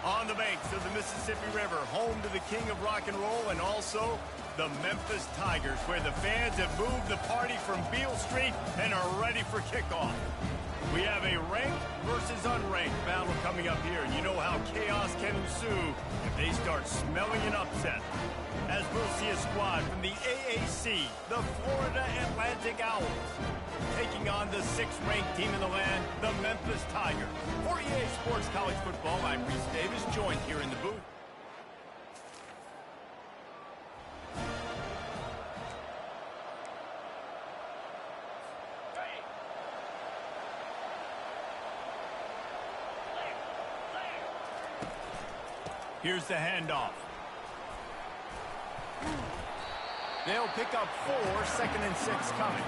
On the banks of the Mississippi River, home to the king of rock and roll and also the Memphis Tigers, where the fans have moved the party from Beale Street and are ready for kickoff. We have a ranked versus unranked battle coming up here, and you know how chaos can ensue if they start smelling an upset. As we'll see a squad from the AAC, the Florida Atlantic Owls, taking on the 6th-ranked team in the land, the Memphis Tigers. For EA Sports College Football, I'm Reese Davis, joined here in the booth. Here's the handoff. They'll pick up 4, 2nd and 6 coming.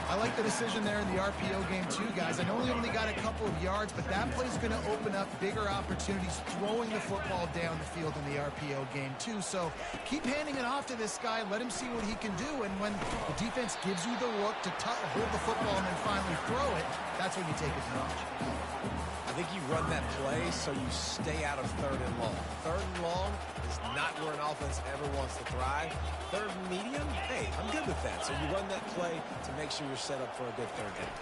I like the decision there in the RPO game too, guys. I know he only got a couple of yards, but that play's going to open up bigger opportunities throwing the football down the field in the RPO game too. So keep handing it off to this guy. Let him see what he can do. And when the defense gives you the look to hold the football and then finally throw it, that's when you take advantage. I think you run that play so you stay out of 3rd and long. 3rd and long is not where an offense ever wants to thrive. 3rd and medium, hey, I'm good with that. So you run that play to make sure you're set up for a good 3rd down.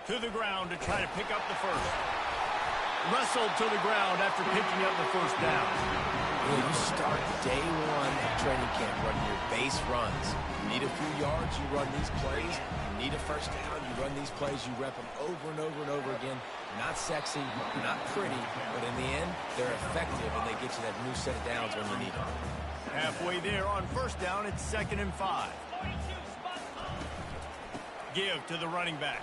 To the ground to try to pick up the first. Wrestled to the ground after picking up the first down. When you start day 1 of training camp running your base runs, you need a few yards, you run these plays. You need a first down, you run these plays, you rep them over and over and over again. Not sexy, not pretty, but in the end, they're effective and they get you that new set of downs when you need them. Halfway there on first down, it's 2nd and 5. Give to the running back.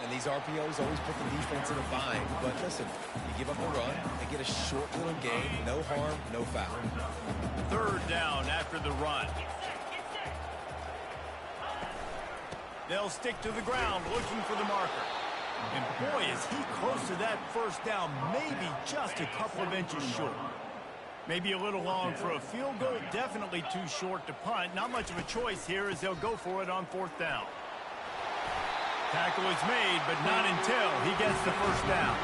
And these RPOs always put the defense in a bind. But listen, you give up a run, they get a short little gain, no harm, no foul. 3rd down after the run. They'll stick to the ground looking for the marker. And boy, is he close to that first down, maybe just a couple of inches short. Maybe a little long for a field goal, definitely too short to punt. Not much of a choice here as they'll go for it on 4th down. Tackle is made, but not until he gets the first down.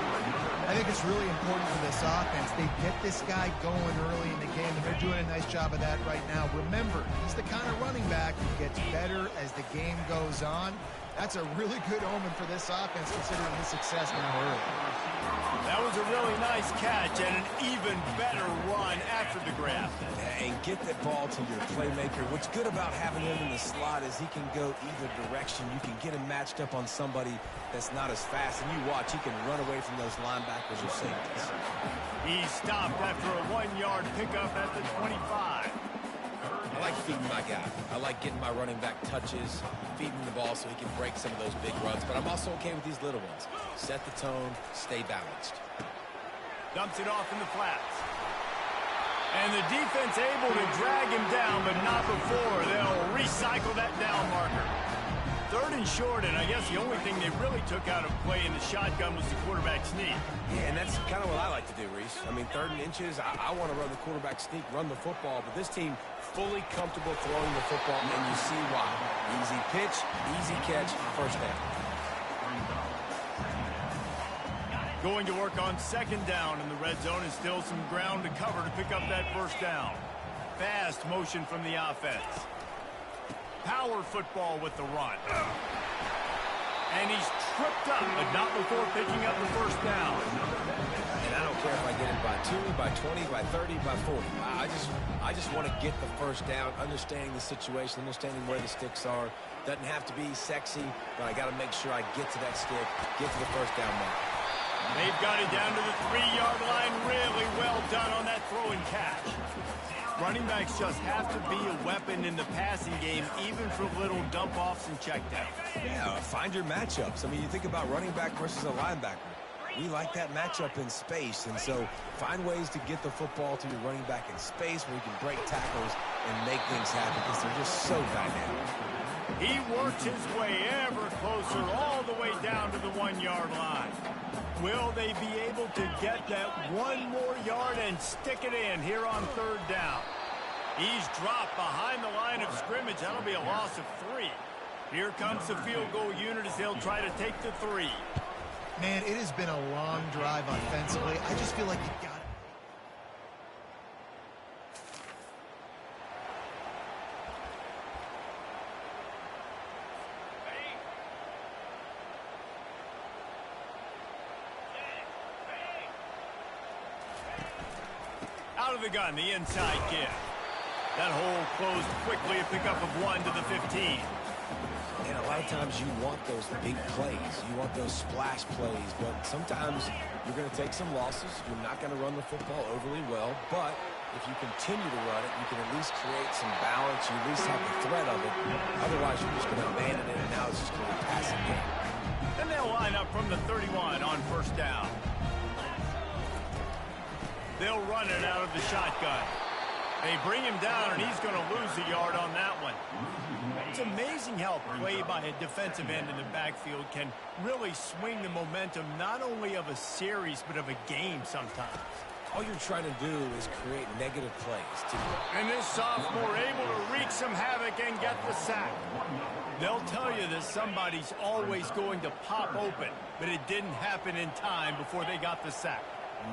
I think it's really important for this offense. They get this guy going early in the game, and they're doing a nice job of that right now. Remember, he's the kind of running back who gets better as the game goes on. That's a really good omen for this offense, considering his success now early. That was a really nice catch and an even better run after the grab. And get that ball to your playmaker. What's good about having him in the slot is he can go either direction. You can get him matched up on somebody that's not as fast. And you watch, he can run away from those linebackers or safeties. He stopped after a 1-yard pickup at the 25. I like feeding my guy. I like getting my running back touches, feeding the ball so he can break some of those big runs. But I'm also okay with these little ones. Set the tone, stay balanced. Dumps it off in the flats. And the defense able to drag him down, but not before they'll recycle that down marker. 3rd and short, and I guess the only thing they really took out of play in the shotgun was the quarterback sneak. Yeah, and that's kind of what I like to do, Reese. I mean, 3rd and inches, I want to run the quarterback sneak, run the football, but this team fully comfortable throwing the football, and you see why. Easy pitch, easy catch, first down. Going to work on 2nd down in the red zone, and still some ground to cover to pick up that first down. Fast motion from the offense. Power football with the run. And he's tripped up, but not before picking up the first down. And I don't care if I get it by 2, by 20, by 30, by 40. I just want to get the first down, understanding the situation, understanding where the sticks are. Doesn't have to be sexy, but I got to make sure I get to that stick, get to the first down mark. They've got it down to the 3-yard line. Really well done on that throw and catch. Running backs just have to be a weapon in the passing game, even for little dump-offs and checkdowns. Yeah, find your matchups. I mean, you think about running back versus a linebacker. We like that matchup in space, and so find ways to get the football to your running back in space where you can break tackles and make things happen because they're just so dynamic. He worked his way ever closer all the way down to the 1-yard line. Will they be able to get that 1 more yard and stick it in here on 3rd down? He's dropped behind the line of scrimmage. That'll be a loss of 3. Here comes the field goal unit as they'll try to take the 3. Man, it has been a long drive offensively. I just feel like you got it. Out of the gun, the inside give. That hole closed quickly, a pickup of 1 to the 15. And a lot of times you want those big plays. You want those splash plays, but sometimes you're going to take some losses. You're not going to run the football overly well, but if you continue to run it, you can at least create some balance. You at least have the threat of it. Otherwise, you're just going to abandon it, and now it's just going to be a passing game. And they'll line up from the 31 on first down. They'll run it out of the shotgun. They bring him down, and he's going to lose a yard on that one. It's amazing how play by a defensive end in the backfield can really swing the momentum not only of a series but of a game sometimes. All you're trying to do is create negative plays. And this sophomore able to wreak some havoc and get the sack. They'll tell you that somebody's always going to pop open, but it didn't happen in time before they got the sack.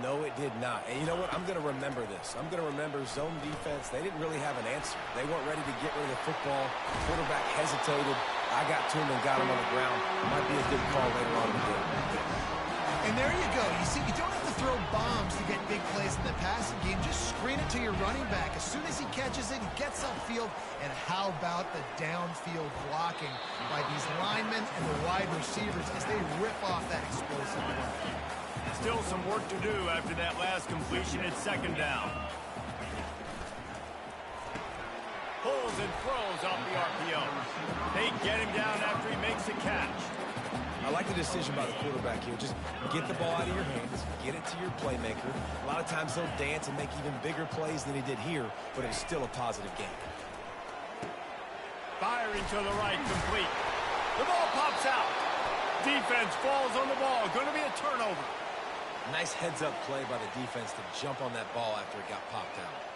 No, it did not. And you know what? I'm going to remember this. I'm going to remember zone defense. They didn't really have an answer. They weren't ready to get rid of the football. The quarterback hesitated. I got to him and got him on the ground. Might be a good call later on in the game. And there you go. You see, you don't have to throw bombs to get big plays in the passing game. Just screen it to your running back. As soon as he catches it, he gets upfield. And how about the downfield blocking by these linemen and the wide receivers as they rip off that explosive run? Still some work to do after that last completion at second down. Pulls and throws off the RPO. They get him down after he makes a catch. I like the decision by the quarterback here. Just get the ball out of your hands, get it to your playmaker. A lot of times he'll dance and make even bigger plays than he did here, but it was still a positive game. Firing to the right, complete. The ball pops out. Defense falls on the ball. Going to be a turnover. Nice heads-up play by the defense to jump on that ball after it got popped out.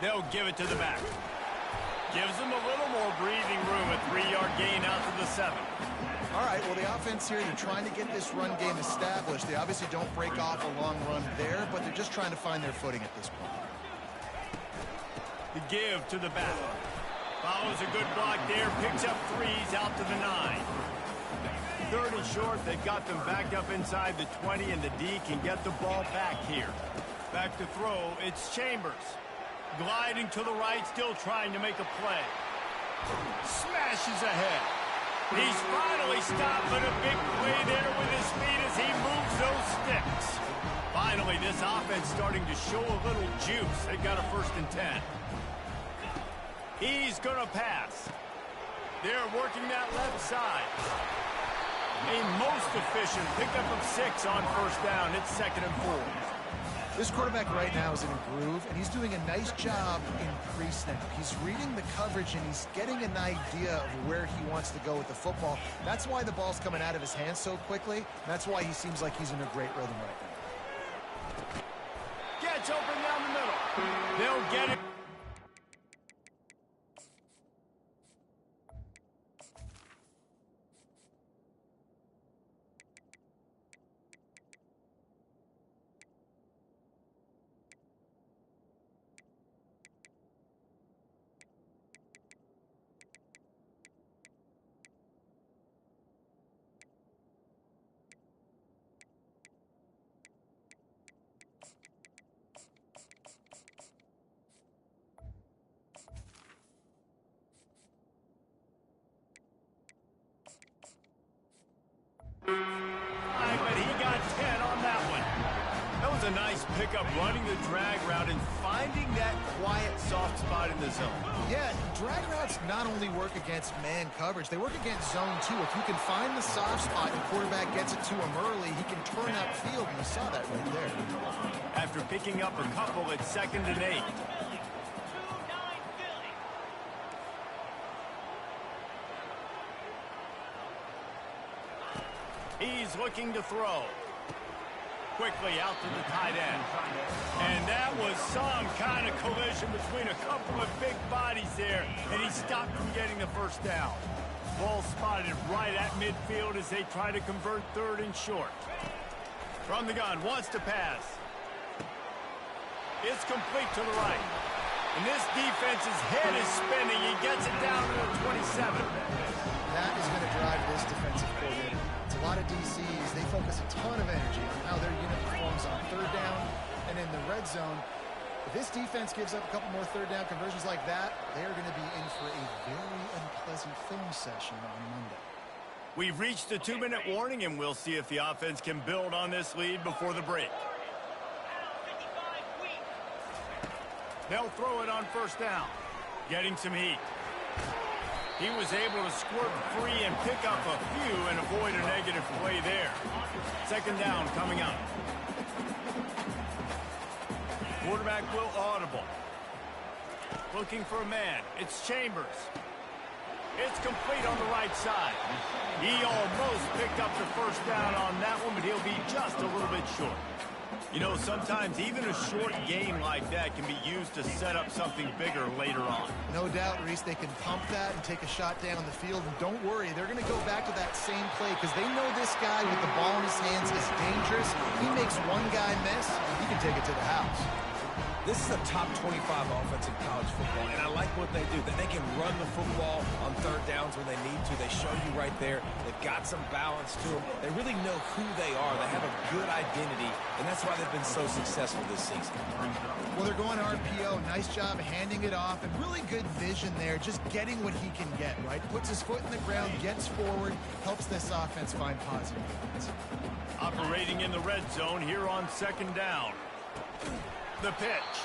They'll give it to the back. Gives them a little more breathing room, a 3-yard gain out to the 7. All right, well, the offense here, they're trying to get this run game established. They obviously don't break off a long run there, but they're just trying to find their footing at this point. The give to the back. Follows a good block there, picks up 3s out to the 9. Third and short, they've got them backed up inside the 20, and the D can get the ball back here. Back to throw, it's Chambers. Gliding to the right, still trying to make a play. Smashes ahead. He's finally stopped, but a big play there with his feet as he moves those sticks. Finally, this offense starting to show a little juice. They've got a 1st and 10. He's going to pass. They're working that left side. A most efficient pickup of 6 on first down. It's 2nd and 4. This quarterback right now is in a groove, and he's doing a nice job in pre-snap. He's reading the coverage, and he's getting an idea of where he wants to go with the football. That's why the ball's coming out of his hands so quickly. That's why he seems like he's in a great rhythm right now. Gets open down the middle. They'll get it. was a nice pickup running the drag route and finding that quiet, soft spot in the zone. Yeah, drag routes not only work against man coverage, they work against zone too. If you can find the soft spot and the quarterback gets it to him early, he can turn upfield, and you saw that right there. After picking up a couple at 2nd and 8. He's looking to throw. Quickly out to the tight end. And that was some kind of collision between a couple of big bodies there, and he stopped from getting the first down. Ball spotted right at midfield as they try to convert 3rd and short. From the gun, wants to pass. It's complete to the right. And this defense's head is spinning. He gets it down to the 27. That is going to drive this defensive coordinator. It's a lot of DCs. They focus a ton of energy on how their unit performs on 3rd down and in the red zone. If this defense gives up a couple more 3rd down conversions like that, they are going to be in for a very unpleasant film session on Monday. We've reached the 2-minute warning, and we'll see if the offense can build on this lead before the break. They'll throw it on 1st down. Getting some heat. He was able to squirt free and pick up a few and avoid a negative play there. 2nd down coming up. Quarterback will audible. Looking for a man. It's Chambers. It's complete on the right side. He almost picked up the 1st down on that one, but he'll be just a little bit short. You know, sometimes even a short game like that can be used to set up something bigger later on. No doubt, Reese, they can pump that and take a shot down the field. And don't worry, they're going to go back to that same play because they know this guy with the ball in his hands is dangerous. He makes one guy miss, he can take it to the house. This is a top 25 offense in college football, and I like what they do. That they can run the football on 3rd downs when they need to. They show you right there. They've got some balance to them. They really know who they are. They have a good identity, and that's why they've been so successful this season. Well, they're going RPO. Nice job handing it off, and really good vision there, just getting what he can get, right? Puts his foot in the ground, gets forward, helps this offense find positive points. Operating in the red zone here on 2nd down. The pitch.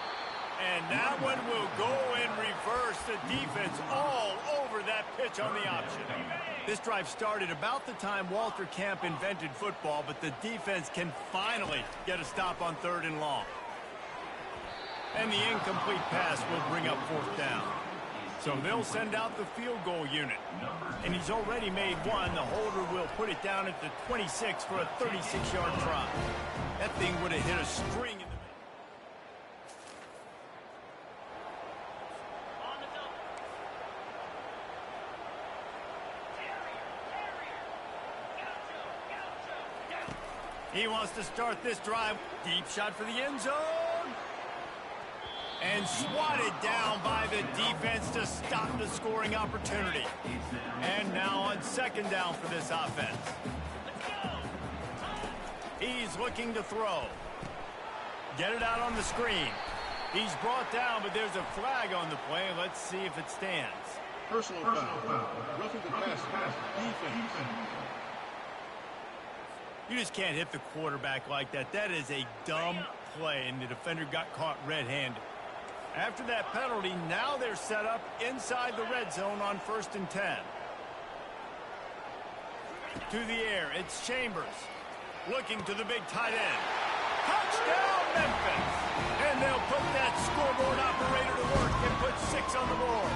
And that one will go in reverse. The defense all over that pitch on the option. This drive started about the time Walter Camp invented football, but the defense can finally get a stop on 3rd and long. And the incomplete pass will bring up 4th down. So they'll send out the field goal unit. And he's already made one. The holder will put it down at the 26 for a 36-yard try. That thing would have hit a string in the He wants to start this drive. Deep shot for the end zone. And swatted down by the defense to stop the scoring opportunity. And now on 2nd down for this offense. He's looking to throw. Get it out on the screen. He's brought down, but there's a flag on the play. Let's see if it stands. Personal foul. Roughing the passer. Defense. You just can't hit the quarterback like that. That is a dumb play, and the defender got caught red-handed. After that penalty, now they're set up inside the red zone on 1st and 10. To the air, it's Chambers. Looking to the big tight end. Touchdown, Memphis! And they'll put that scoreboard operator to work and put 6 on the board.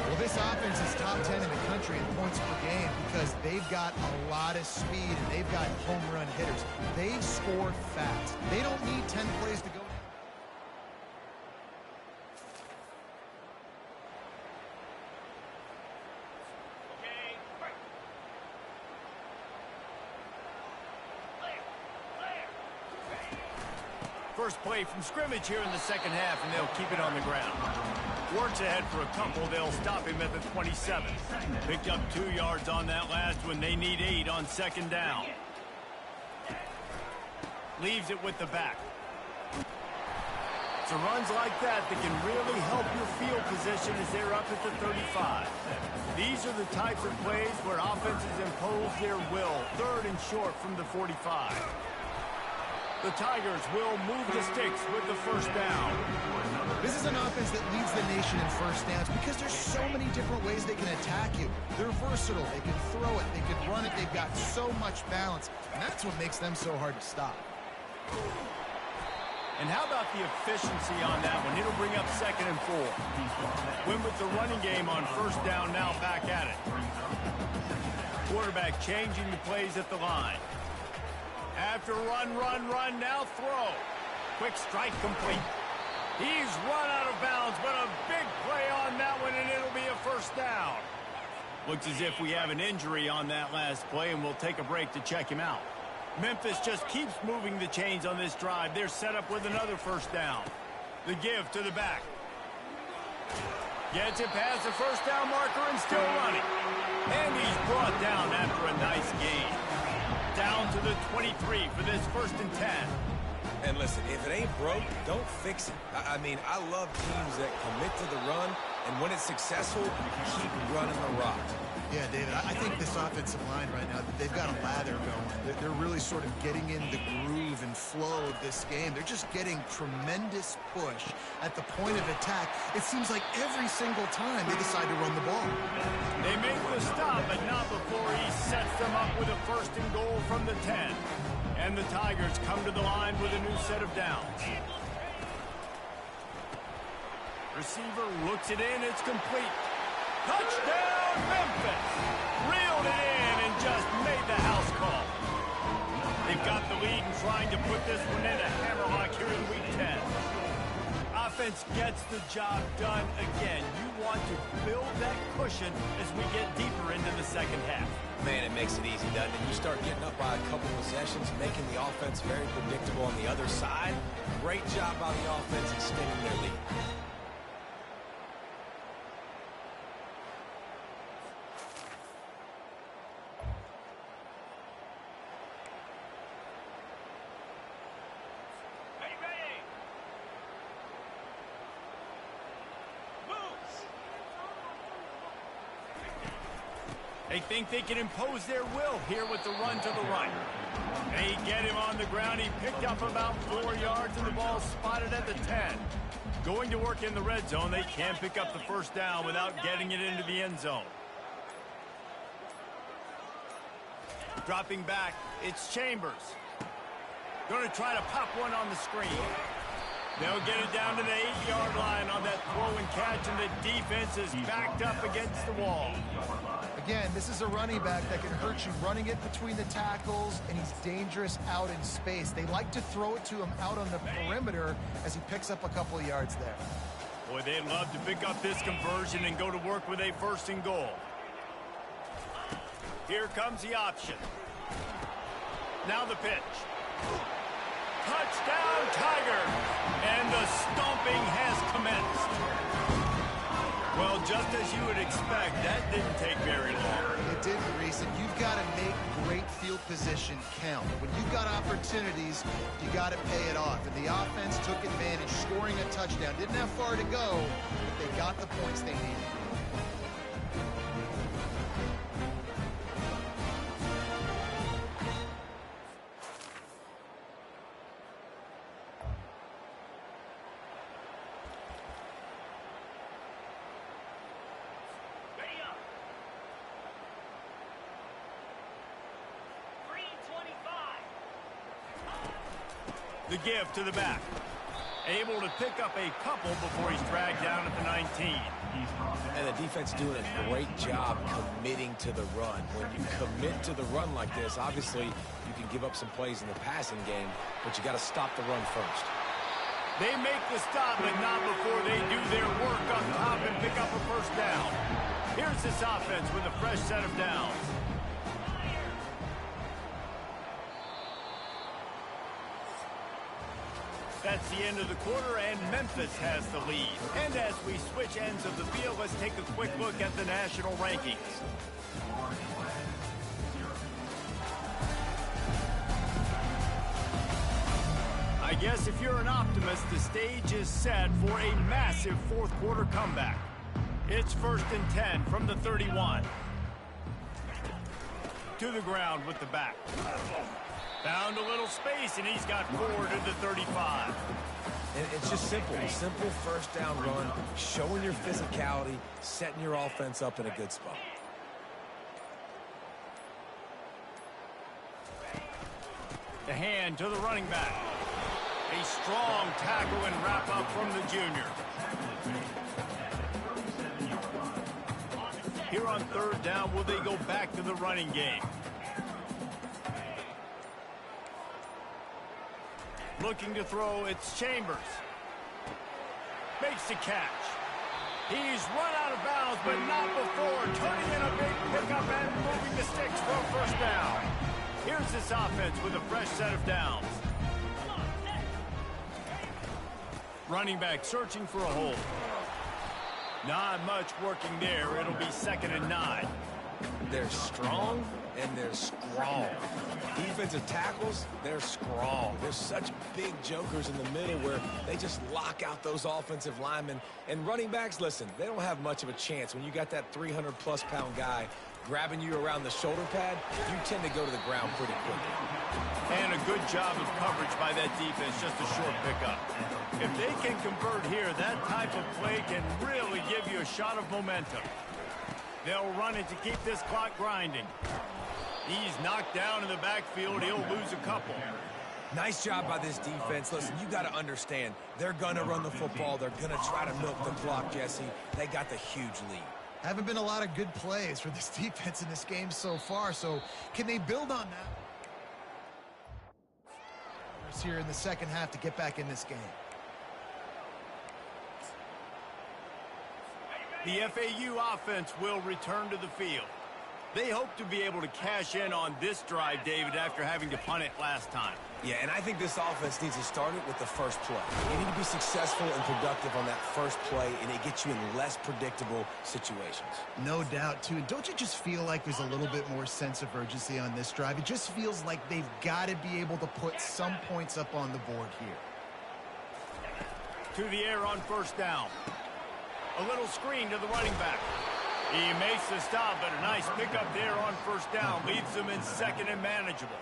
Well, this offense is top 10 in the country in points per game because they've got a lot of speed and they've got home run hitters. They score fast. They don't need 10 plays to go. First play from scrimmage here in the 2nd half, and they'll keep it on the ground. Works ahead for a couple. They'll stop him at the 27. Picked up 2 yards on that last one. They need 8 on 2nd down. Leaves it with the back. So runs like that can really help your field position as they're up at the 35. These are the types of plays where offenses impose their will. 3rd and short from the 45. The Tigers will move the sticks with the first down. This is an offense that leads the nation in first downs because there's so many different ways they can attack you. They're versatile. They can throw it. They can run it. They've got so much balance, and that's what makes them so hard to stop. And how about the efficiency on that one? It'll bring up 2nd and 4. Win with the running game on first down, now back at it. Quarterback changing the plays at the line. After run, now throw. Quick strike complete. He's run out of bounds, but a big play on that one, and it'll be a first down. Looks as if we have an injury on that last play, and we'll take a break to check him out. Memphis just keeps moving the chains on this drive. They're set up with another first down. The give to the back. Gets it past the first down marker and still running. And he's brought down after a nice gain. Down to the 23 for this 1st and 10. And listen, if it ain't broke, don't fix it. I mean, I love teams that commit to the run, and when it's successful, keep running the rock. Yeah, David, I think this offensive line right now, they've got a lather going. They're really sort of getting in the groove and flow of this game. They're just getting tremendous push at the point of attack. It seems like every single time they decide to run the ball. They make the stop, but not before he sets them up with a 1st and goal from the 10. And the Tigers come to the line with a new set of downs. Receiver looks it in. It's complete. Touchdown, Memphis! Reeled it in and just made the house call. They've got the lead and trying to put this one into hammerlock here in Week 10. Offense gets the job done again. You want to build that cushion as we get deeper into the second half. Man, it makes it easy, doesn't it? You start getting up by a couple possessions, making the offense very predictable on the other side. Great job by the offense extending their lead. They think they can impose their will here with the run to the right. They get him on the ground. He picked up about 4 yards, and the ball spotted at the 10. Going to work in the red zone. They can't pick up the first down without getting it into the end zone. Dropping back, it's Chambers. Going to try to pop one on the screen. They'll get it down to the 8-yard line on that throw and catch, and the defense is backed up against the wall. Again, this is a running back that can hurt you running it between the tackles, and he's dangerous out in space. They like to throw it to him out on the perimeter as he picks up a couple of yards there. Boy, they'd love to pick up this conversion and go to work with a 1st and goal. Here comes the option. Now the pitch. Touchdown, Tiger! And the stomping has commenced. Well, just as you would expect, that didn't take very long. It didn't, Reese, and you've got to make great field position count. When you've got opportunities, you got to pay it off. And the offense took advantage, scoring a touchdown. Didn't have far to go, but they got the points they needed. The give to the back. Able to pick up a couple before he's dragged down at the 19. And the defense doing a great job committing to the run. When you commit to the run like this, obviously you can give up some plays in the passing game, but you got to stop the run first. They make the stop, but not before they do their work on top and pick up a first down. Here's this offense with a fresh set of downs. That's the end of the quarter, and Memphis has the lead. And as we switch ends of the field, let's take a quick look at the national rankings. I guess if you're an optimist, the stage is set for a massive fourth quarter comeback. It's 1st and 10 from the 31. To the ground with the back. Found a little space, and he's got 4 to the 35. And it's just simple. Simple first down run, showing your physicality, setting your offense up in a good spot. The hand to the running back. A strong tackle and wrap up from the junior. Here on third down, will they go back to the running game? Looking to throw, it's Chambers. Makes the catch. He's run out of bounds, but not before turning in a big pickup and moving the sticks for a first down. Here's this offense with a fresh set of downs. Running back searching for a hole. Not much working there. It'll be 2nd and 9. They're strong and they're strong. Defensive tackles, they're strong. There's such big jokers in the middle where they just lock out those offensive linemen. And running backs, listen, they don't have much of a chance. When you got that 300-plus pound guy grabbing you around the shoulder pad, you tend to go to the ground pretty quickly. And a good job of coverage by that defense, just a short pickup. If they can convert here, that type of play can really give you a shot of momentum. They'll run it to keep this clock grinding. He's knocked down in the backfield. He'll lose a couple. Nice job by this defense. Listen, you got to understand, they're going to run the football. They're going to try to milk the clock, Jesse. They got the huge lead. Haven't been a lot of good plays for this defense in this game so far, so can they build on that? Here in the second half to get back in this game. The FAU offense will return to the field. They hope to be able to cash in on this drive, David, after having to punt it last time. Yeah, and I think this offense needs to start it with the first play. You need to be successful and productive on that first play, and it gets you in less predictable situations. No doubt, too. Don't you just feel like there's a little bit more sense of urgency on this drive? It just feels like they've got to be able to put some points up on the board here. To the air on first down. A little screen to the running back. He makes the stop, but a nice pickup there on first down. Leaves them in 2nd and manageable.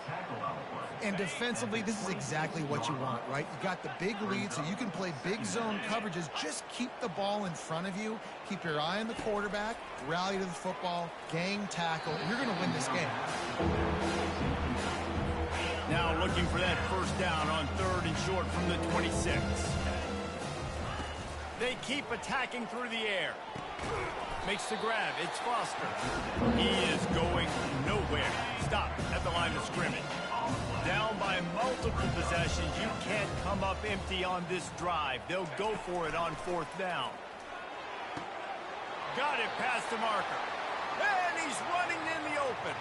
And defensively, this is exactly what you want, right? You got the big lead, so you can play big zone coverages. Just keep the ball in front of you. Keep your eye on the quarterback. Rally to the football. Gang tackle. You're going to win this game. Now looking for that first down on 3rd and short from the 26. They keep attacking through the air. Makes the grab. It's Foster. He is going nowhere. Stop at the line of scrimmage. Down by multiple possessions. You can't come up empty on this drive. They'll go for it on 4th down. Got it past the marker. And he's running in the open.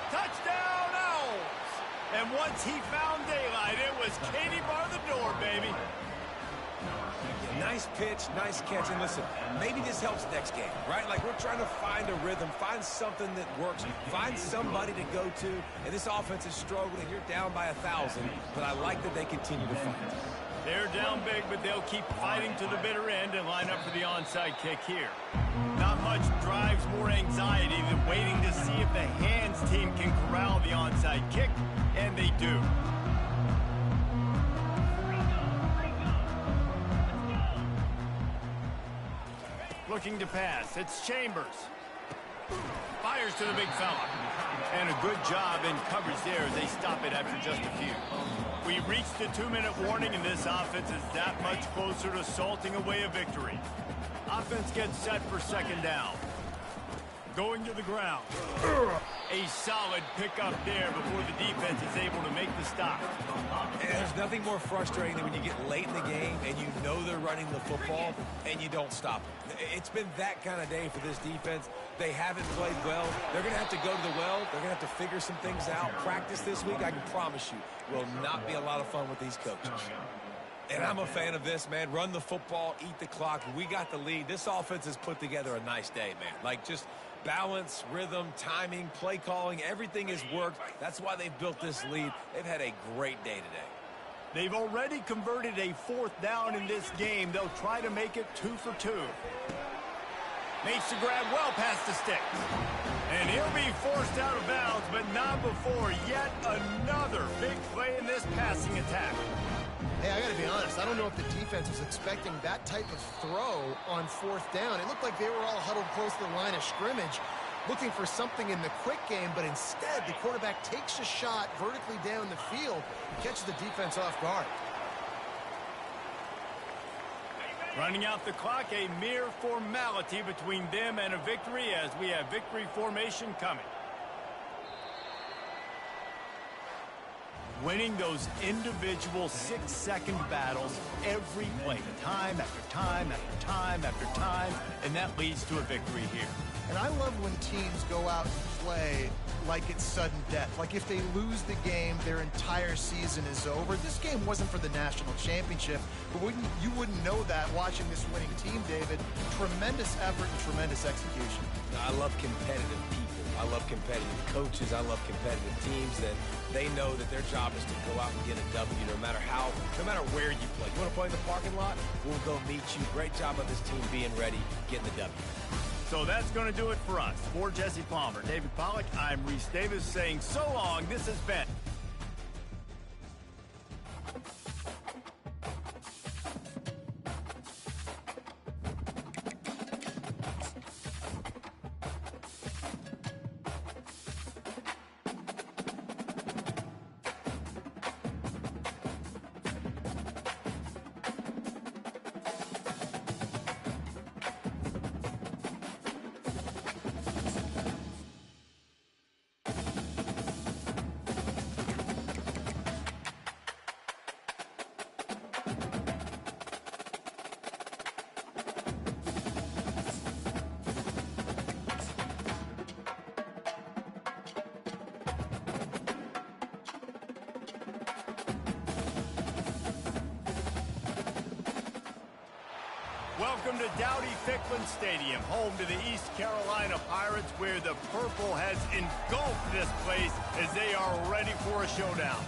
Touchdown, Owls. And once he found daylight, it was Katie bar the door, baby. Nice pitch, nice catch. And listen, maybe this helps next game, right? Like, we're trying to find a rhythm, find something that works, find somebody to go to. And this offense is struggling. You're down by 1,000, but I like that they continue to fight. They're down big, but they'll keep fighting to the bitter end and line up for the onside kick here. Not much drives more anxiety than waiting to see if the hands team can corral the onside kick, and they do. Looking to pass. It's Chambers. Fires to the big fella. And a good job in coverage there as they stop it after just a few. We reached the 2-minute warning, and this offense is that much closer to salting away a victory. Offense gets set for 2nd down. Going to the ground. A solid pickup there before the defense is able to make the stop. And there's nothing more frustrating than when you get late in the game and you know they're running the football and you don't stop them. It's been that kind of day for this defense. They haven't played well. They're going to have to go to the well. They're going to have to figure some things out. Practice this week, I can promise you, will not be a lot of fun with these coaches. And I'm a fan of this, man. Run the football, eat the clock. We got the lead. This offense has put together a nice day, man. Like, just balance, rhythm, timing, play calling, everything has worked. That's why they've built this lead. They've had a great day today. They've already converted a 4th down in this game. They'll try to make it 2 for 2. Makes the grab well past the stick. And he'll be forced out of bounds, but not before yet another big play in this passing attack. Hey, I got to be honest. I don't know if the defense was expecting that type of throw on 4th down. It looked like they were all huddled close to the line of scrimmage, looking for something in the quick game, but instead the quarterback takes a shot vertically down the field and catches the defense off guard. Running out the clock, a mere formality between them and a victory as we have victory formation coming. Winning those individual 6-second battles every play, time after time after time after time, and that leads to a victory here. And I love when teams go out and play like it's sudden death. Like if they lose the game, their entire season is over. This game wasn't for the national championship, but you wouldn't know that watching this winning team, David. Tremendous effort and tremendous execution. I love competitive people. I love competitive coaches. I love competitive teams that they know that their job is to go out and get a W no matter where you play. You want to play in the parking lot? We'll go meet you. Great job of this team being ready, getting the W. So that's going to do it for us. For Jesse Palmer, David Pollack, I'm Reese Davis saying so long. This has been Welcome to Dowdy-Ficklen Stadium, home to the East Carolina Pirates, where the purple has engulfed this place as they are ready for a showdown.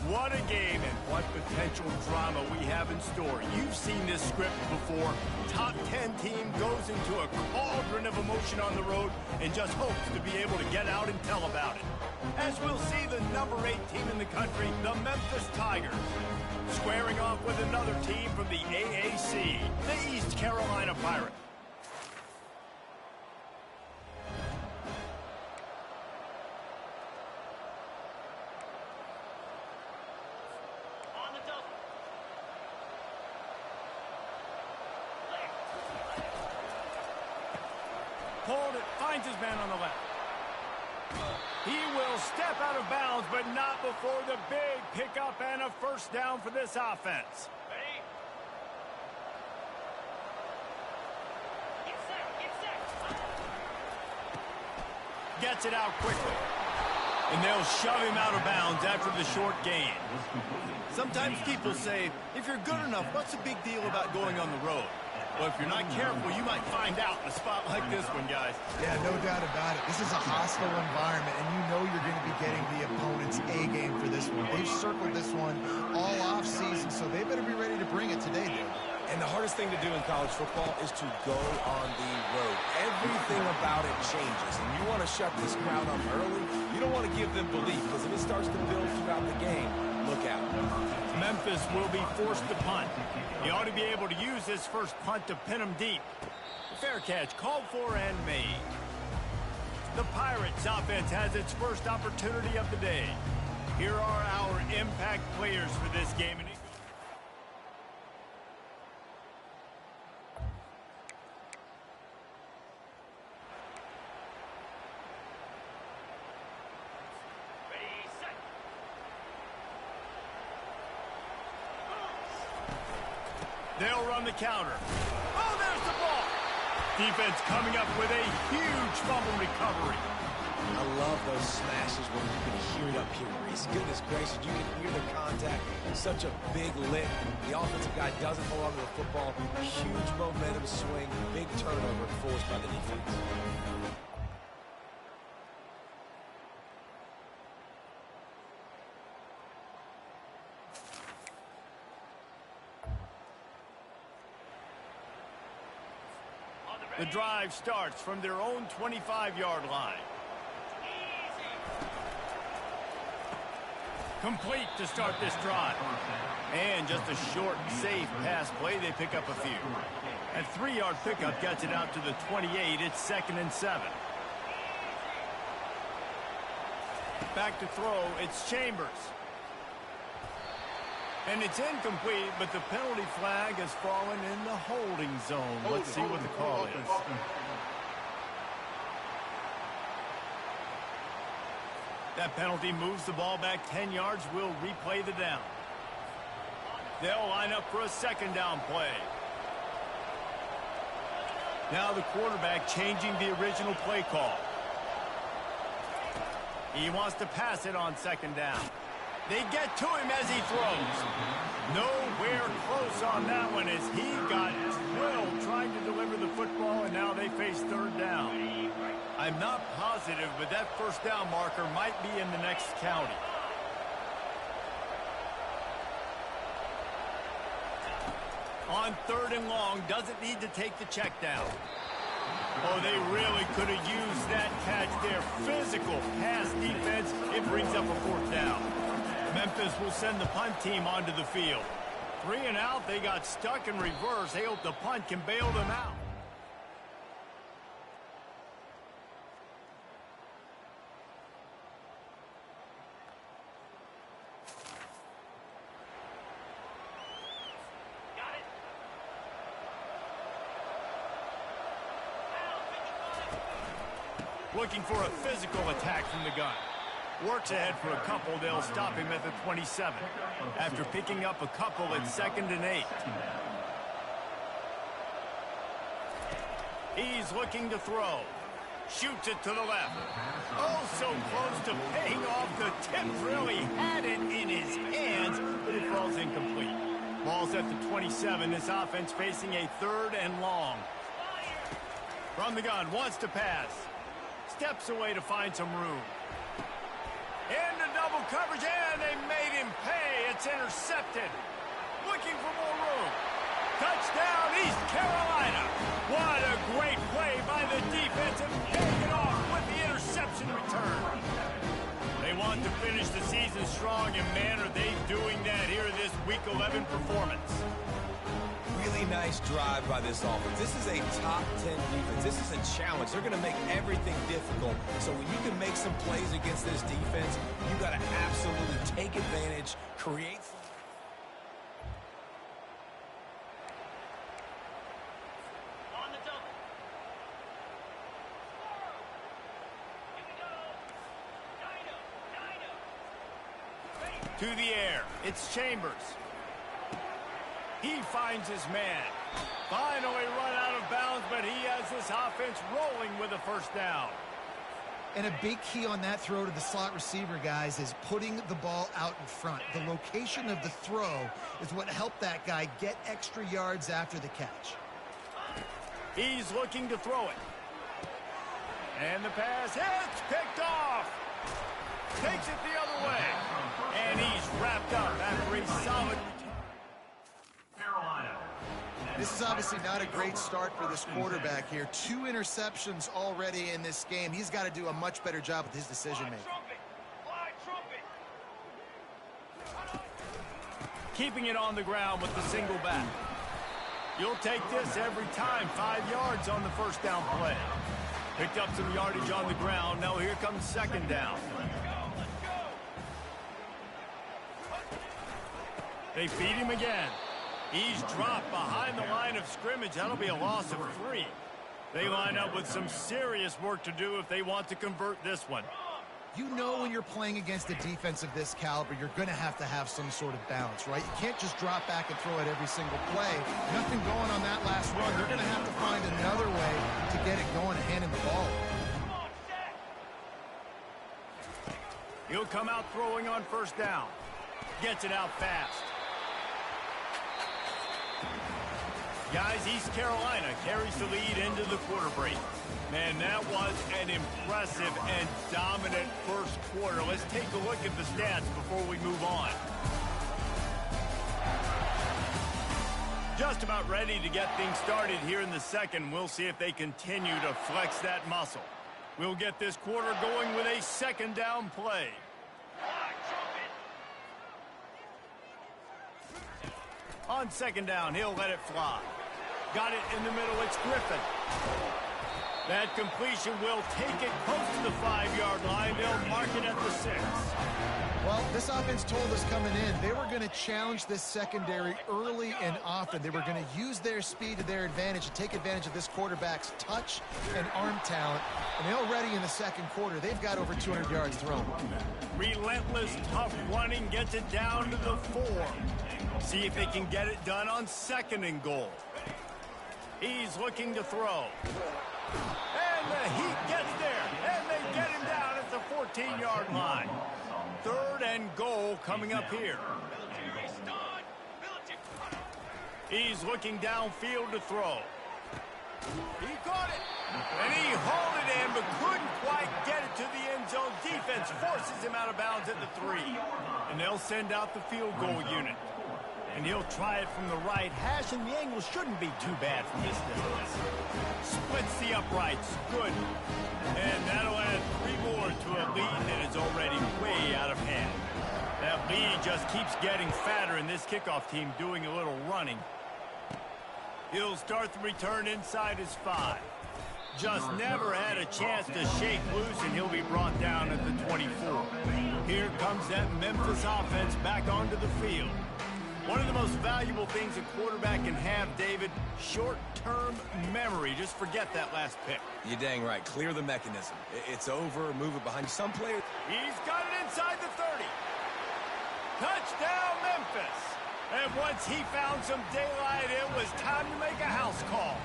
What a game and what potential drama we have in store. You've seen this script before. Top 10 team goes into a cauldron of emotion on the road and just hopes to be able to get out and tell about it. As we'll see the number 8 team in the country, the Memphis Tigers, squaring off with another team from the AAC, the East Carolina Pirates. Pulled it, finds his man on the left. He will step out of bounds, but not before the big pickup and a first down for this offense. Ready? Get set. Gets it out quickly. And they'll shove him out of bounds after the short gain. Sometimes people say, if you're good enough, what's the big deal about going on the road? Well, if you're not careful, you might find out in a spot like this one, guys. Yeah, no doubt about it. This is a hostile environment, and you know you're going to be getting the opponent's A game for this one. They've circled this one all off-season, so they better be ready to bring it today, dude. And the hardest thing to do in college football is to go on the road. Everything about it changes, and you want to shut this crowd up early. You don't want to give them belief, because if it starts to build throughout the game, look out. Memphis will be forced to punt. He ought to be able to use his first punt to pin him deep. Fair catch called for and made. The Pirates offense has its first opportunity of the day. Here are our impact players for this game. They'll run the counter. Oh, there's the ball. Defense coming up with a huge fumble recovery. I love those smashes where you can hear it up here, Reese. Goodness gracious, you can hear the contact. Such a big lift. The offensive guy doesn't hold on to the football. Huge momentum swing. Big turnover forced by the defense. The drive starts from their own 25-yard line. Complete to start this drive. And just a short, safe pass play. They pick up a few. A 3-yard pickup gets it out to the 28. It's 2nd and 7. Back to throw. It's Chambers. And it's incomplete, but the penalty flag has fallen in the holding zone. Let's see what the call is. That penalty moves the ball back 10 yards. We'll replay the down. They'll line up for a 2nd down play. Now the quarterback changing the original play call. He wants to pass it on 2nd down. They get to him as he throws. Nowhere close on that one as he got drilled trying to deliver the football, and now they face 3rd down. I'm not positive, but that 1st down marker might be in the next county. On 3rd and long, doesn't need to take the check down. Oh, they really could have used that catch there. Physical pass defense. It brings up a 4th down. Memphis will send the punt team onto the field. 3 and out. They got stuck in reverse. They hope the punt can bail them out. Looking for a physical attack from the gun. Works ahead for a couple. They'll stop him at the 27. After picking up a couple at 2nd and 8. He's looking to throw. Shoots it to the left. Oh, so close to paying off. The tip really had it in his hands, but it falls incomplete. Ball's at the 27. This offense facing a 3rd and long. From the gun, wants to pass. Steps away to find some room. Into double coverage, and they made him pay. It's intercepted. Looking for more room. Touchdown, East Carolina. What a great play by the defense and paying it off with the interception return. They want to finish the season strong, and man, are they doing that here in this Week 11 performance. Really nice drive by this offense. This is a top 10 defense. This is a challenge. They're going to make everything difficult. So when you can make some plays against this defense, you got to absolutely take advantage, create. On the double. Here we go. Dino. To the air. It's Chambers. He finds his man. Finally run out of bounds, but he has this offense rolling with a 1st down. And a big key on that throw to the slot receiver, guys, is putting the ball out in front. The location of the throw is what helped that guy get extra yards after the catch. He's looking to throw it. And the pass hits, picked off. Takes it the other way. And he's wrapped up after a solid. This is obviously not a great start for this quarterback here. 2 interceptions already in this game. He's got to do a much better job with his decision-making. Keeping it on the ground with the single back. You'll take this every time. 5 yards on the 1st down play. Picked up some yardage on the ground. Now here comes 2nd down. They feed him again. He's dropped behind the line of scrimmage. That'll be a loss of 3. They line up with some serious work to do if they want to convert this one. You know when you're playing against a defense of this caliber, you're going to have some sort of balance, right? You can't just drop back and throw it every single play. Nothing going on that last run. They're going to have to find another way to get it going and handing the ball. He'll come out throwing on 1st down. Gets it out fast. Guys, East Carolina carries the lead into the quarter break. Man, that was an impressive and dominant 1st quarter. Let's take a look at the stats before we move on. just about ready to get things started here in the second. We'll see if they continue to flex that muscle. We'll get this quarter going with a second down play. On second down, he'll let it fly. Got it in the middle. It's Griffin. That completion will take it close to the 5-yard line. They'll mark it at the 6. Well, this offense told us coming in they were going to challenge this secondary early and often. They were going to use their speed to their advantage and take advantage of this quarterback's touch and arm talent. And already in the second quarter, they've got over 200 yards thrown. Relentless, tough running gets it down to the 4. See if they can get it done on second and goal. He's looking to throw. And the heat gets there. And they get him down at the 14-yard line. Third and goal coming up here. He's looking downfield to throw. He caught it. And he hauled it in, but couldn't quite get it to the end zone. Defense forces him out of bounds at the 3. And they'll send out the field goal unit. And he'll try it from the right hash, and the angle shouldn't be too bad from this distance. Splits the uprights. Good. And that'll add 3 more to a lead that is already way out of hand. That lead just keeps getting fatter, and this kickoff team doing a little running. He'll start the return inside his 5. Just never had a chance to shake loose, and he'll be brought down at the 24. Here comes that Memphis offense back onto the field. One of the most valuable things a quarterback can have, David, short-term memory. Just forget that last pick. You're dang right. Clear the mechanism. It's over. Move it behind you. Some players. He's got it inside the 30. Touchdown, Memphis. And once he found some daylight, it was time to make a house call.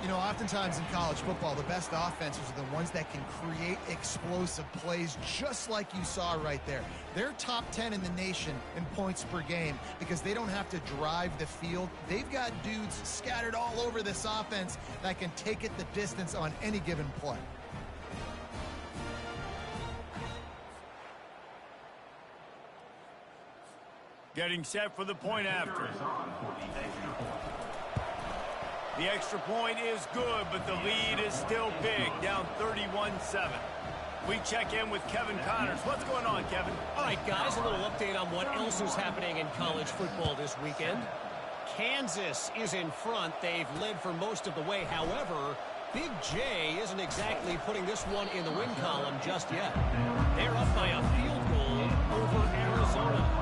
You know, oftentimes in college football, the best offenses are the ones that can create explosive plays, just like you saw right there. They're top 10 in the nation in points per game because they don't have to drive the field. They've got dudes scattered all over this offense that can take it the distance on any given play. Getting set for the point after. The extra point is good, but the lead is still big, down 31-7. We check in with Kevin Connors. What's going on, Kevin? All right, guys, a little update on what else is happening in college football this weekend. Kansas is in front. They've led for most of the way. However, Big J isn't exactly putting this one in the win column just yet. They're up by a field goal over Arizona.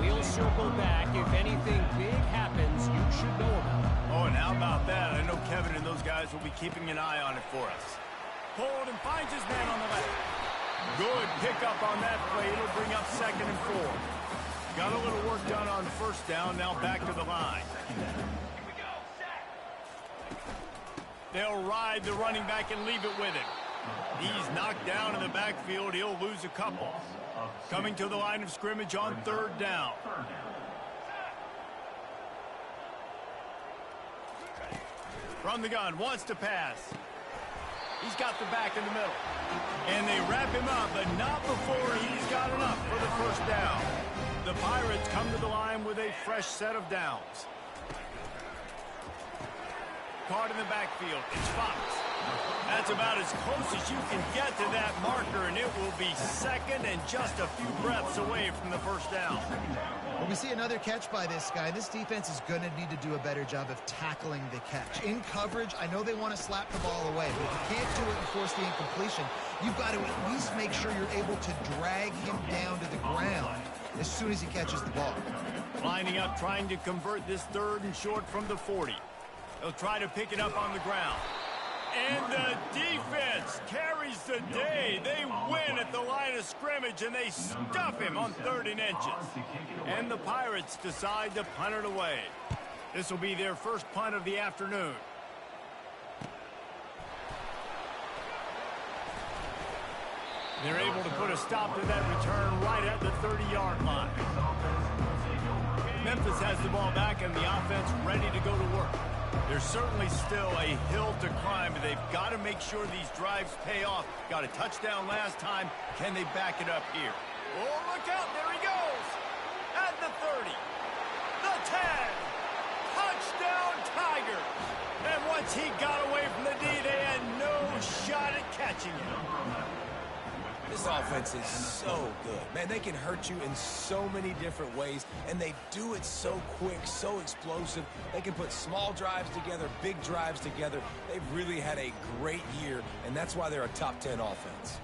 We'll circle back. If anything big happens, you should know about it. Oh, and how about that? I know Kevin and those guys will be keeping an eye on it for us. Hold and finds his man on the left. Good pickup on that play. It'll bring up second and 4. Got a little work done on first down. Now back to the line. They'll ride the running back and leave it with him. He's knocked down in the backfield. He'll lose a couple. Coming to the line of scrimmage on third down. From the gun, wants to pass. He's got the back in the middle. And they wrap him up, but not before he's got enough for the first down. The Pirates come to the line with a fresh set of downs. Caught in the backfield. It's Fox. That's about as close as you can get to that marker, and it will be second and just a few breaths away from the first down. Well, we see another catch by this guy. This defense is going to need to do a better job of tackling the catch. In coverage, I know they want to slap the ball away, but if you can't do it and force the incompletion, you've got to at least make sure you're able to drag him down to the ground as soon as he catches the ball. Lining up, trying to convert this third and short from the 40. They'll try to pick it up on the ground. And the defense carries the day. They win at the line of scrimmage, and they stuff him on 3rd and inches. And the Pirates decide to punt it away. This will be their first punt of the afternoon. They're able to put a stop to that return right at the 30-yard line. Memphis has the ball back, and the offense ready to go to work. There's certainly still a hill to climb, but they've got to make sure these drives pay off. Got a touchdown last time. Can they back it up here? Oh, look out. There he goes. At the 30. The 10. Once he got away from the D, they had no shot at catching him. This offense is so good. Man, they can hurt you in so many different ways, and they do it so quick, so explosive. They can put small drives together, big drives together. They've really had a great year, and that's why they're a top 10 offense.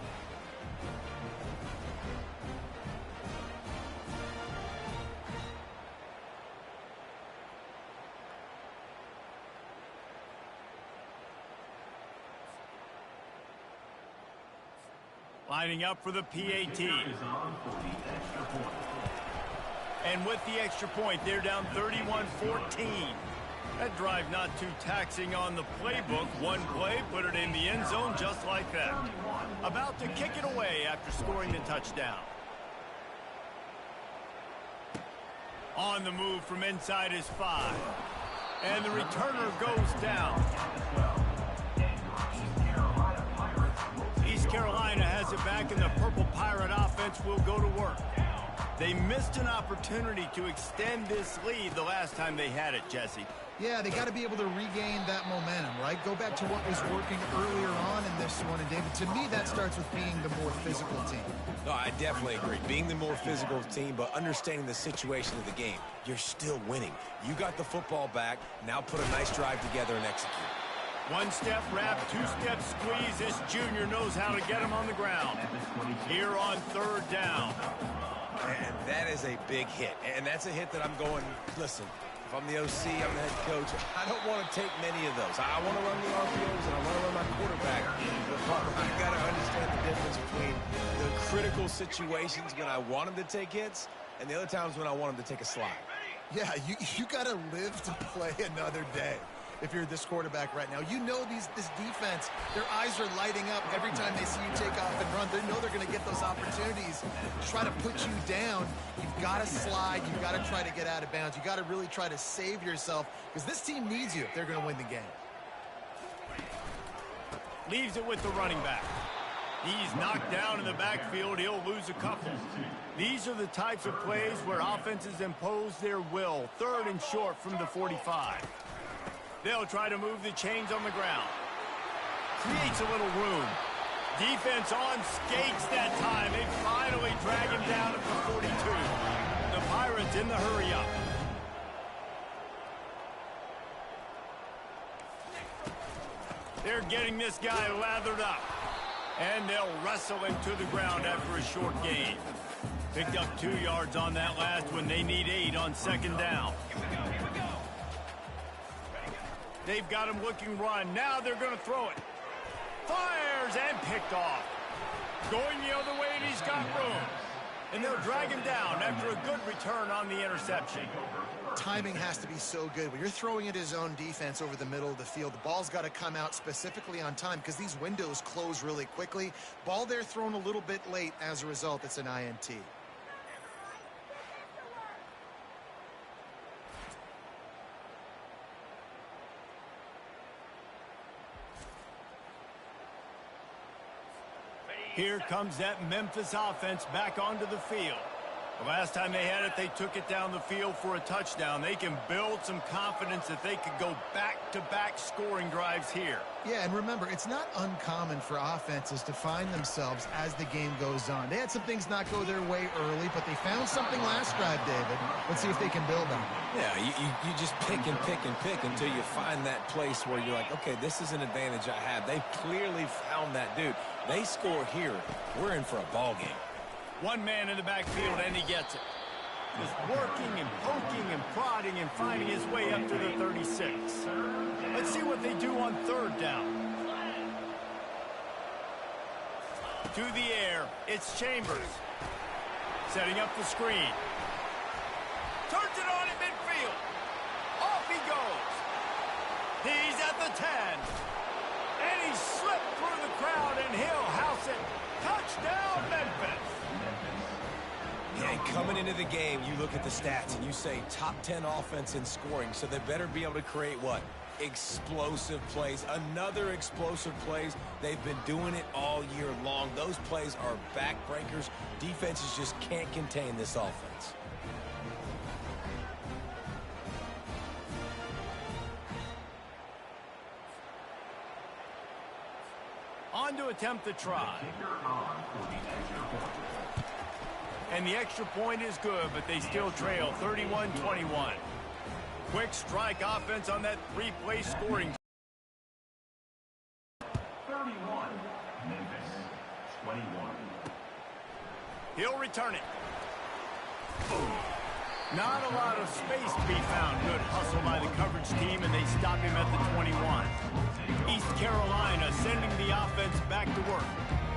Lining up for the PAT. And with the extra point, they're down 31-14. That drive not too taxing on the playbook. One play, put it in the end zone just like that. About to kick it away after scoring the touchdown. On the move from inside his 5. And the returner goes down. East Carolina has it back, and the Purple Pirate offense will go to work. They missed an opportunity to extend this lead the last time they had it, Jesse. Yeah, they got to be able to regain that momentum, right? Go back to what was working earlier on in this one. And, David, to me, that starts with being the more physical team. No, I definitely agree. Being the more physical team, but understanding the situation of the game. You're still winning. You got the football back. Now put a nice drive together and execute. One-step wrap, two-step squeeze. This junior knows how to get him on the ground. Here on third down. And that is a big hit. And that's a hit that I'm going, listen, if I'm the OC, I'm the head coach, I don't want to take many of those. I want to run the RPOs and I want to run my quarterback. But I got to understand the difference between the critical situations when I want him to take hits and the other times when I want him to take a slide. Yeah, you got to live to play another day. If you're this quarterback right now, you know this defense, their eyes are lighting up every time they see you take off and run. They know they're going to get those opportunities to try to put you down. You've got to slide. You've got to try to get out of bounds. You've got to really try to save yourself because this team needs you if they're going to win the game. Leaves it with the running back. He's knocked down in the backfield. He'll lose a couple. These are the types of plays where offenses impose their will. Third and short from the 45. They'll try to move the chains on the ground. Creates a little room. Defense on skates that time. They finally drag him down at the 42. The Pirates in the hurry-up. They're getting this guy lathered up. And they'll wrestle him to the ground after a short gain. Picked up 2 yards on that last one. They need 8 on second down. They've got him looking run. Now they're going to throw it. Fires and picked off. Going the other way, and he's got room. And they'll drag him down after a good return on the interception. Timing has to be so good. When you're throwing at his own defense over the middle of the field, the ball's got to come out specifically on time because these windows close really quickly. Ball there thrown a little bit late. As a result, it's an INT. Here comes that Memphis offense back onto the field. The last time they had it, they took it down the field for a touchdown. They can build some confidence that they could go back-to-back scoring drives here. Yeah, and remember, it's not uncommon for offenses to find themselves as the game goes on. They had some things not go their way early, but they found something last drive, David. Let's see if they can build on it. Yeah, you just pick and pick and pick until you find that place where you're like, okay, this is an advantage I have. They've clearly found that dude. They score here. We're in for a ball game. One man in the backfield, and he gets it. Just working and poking and prodding and finding his way up to the 36. Let's see what they do on third down. To the air, it's Chambers. Setting up the screen. Turns it on in midfield. Off he goes. He's at the 10. And he slipped through the crowd, and he'll house it. Touchdown, Memphis. And coming into the game, you look at the stats and you say top 10 offense in scoring, so they better be able to create what? Explosive plays. Another explosive plays. They've been doing it all year long. Those plays are backbreakers. Defenses just can't contain this offense. On to attempt the try. And the extra point is good, but they still trail 31-21. Quick strike offense on that three-play scoring. 31, Memphis, 21. He'll return it. Not a lot of space to be found. Good hustle by the coverage team, and they stop him at the 21. East Carolina sending the offense back to work.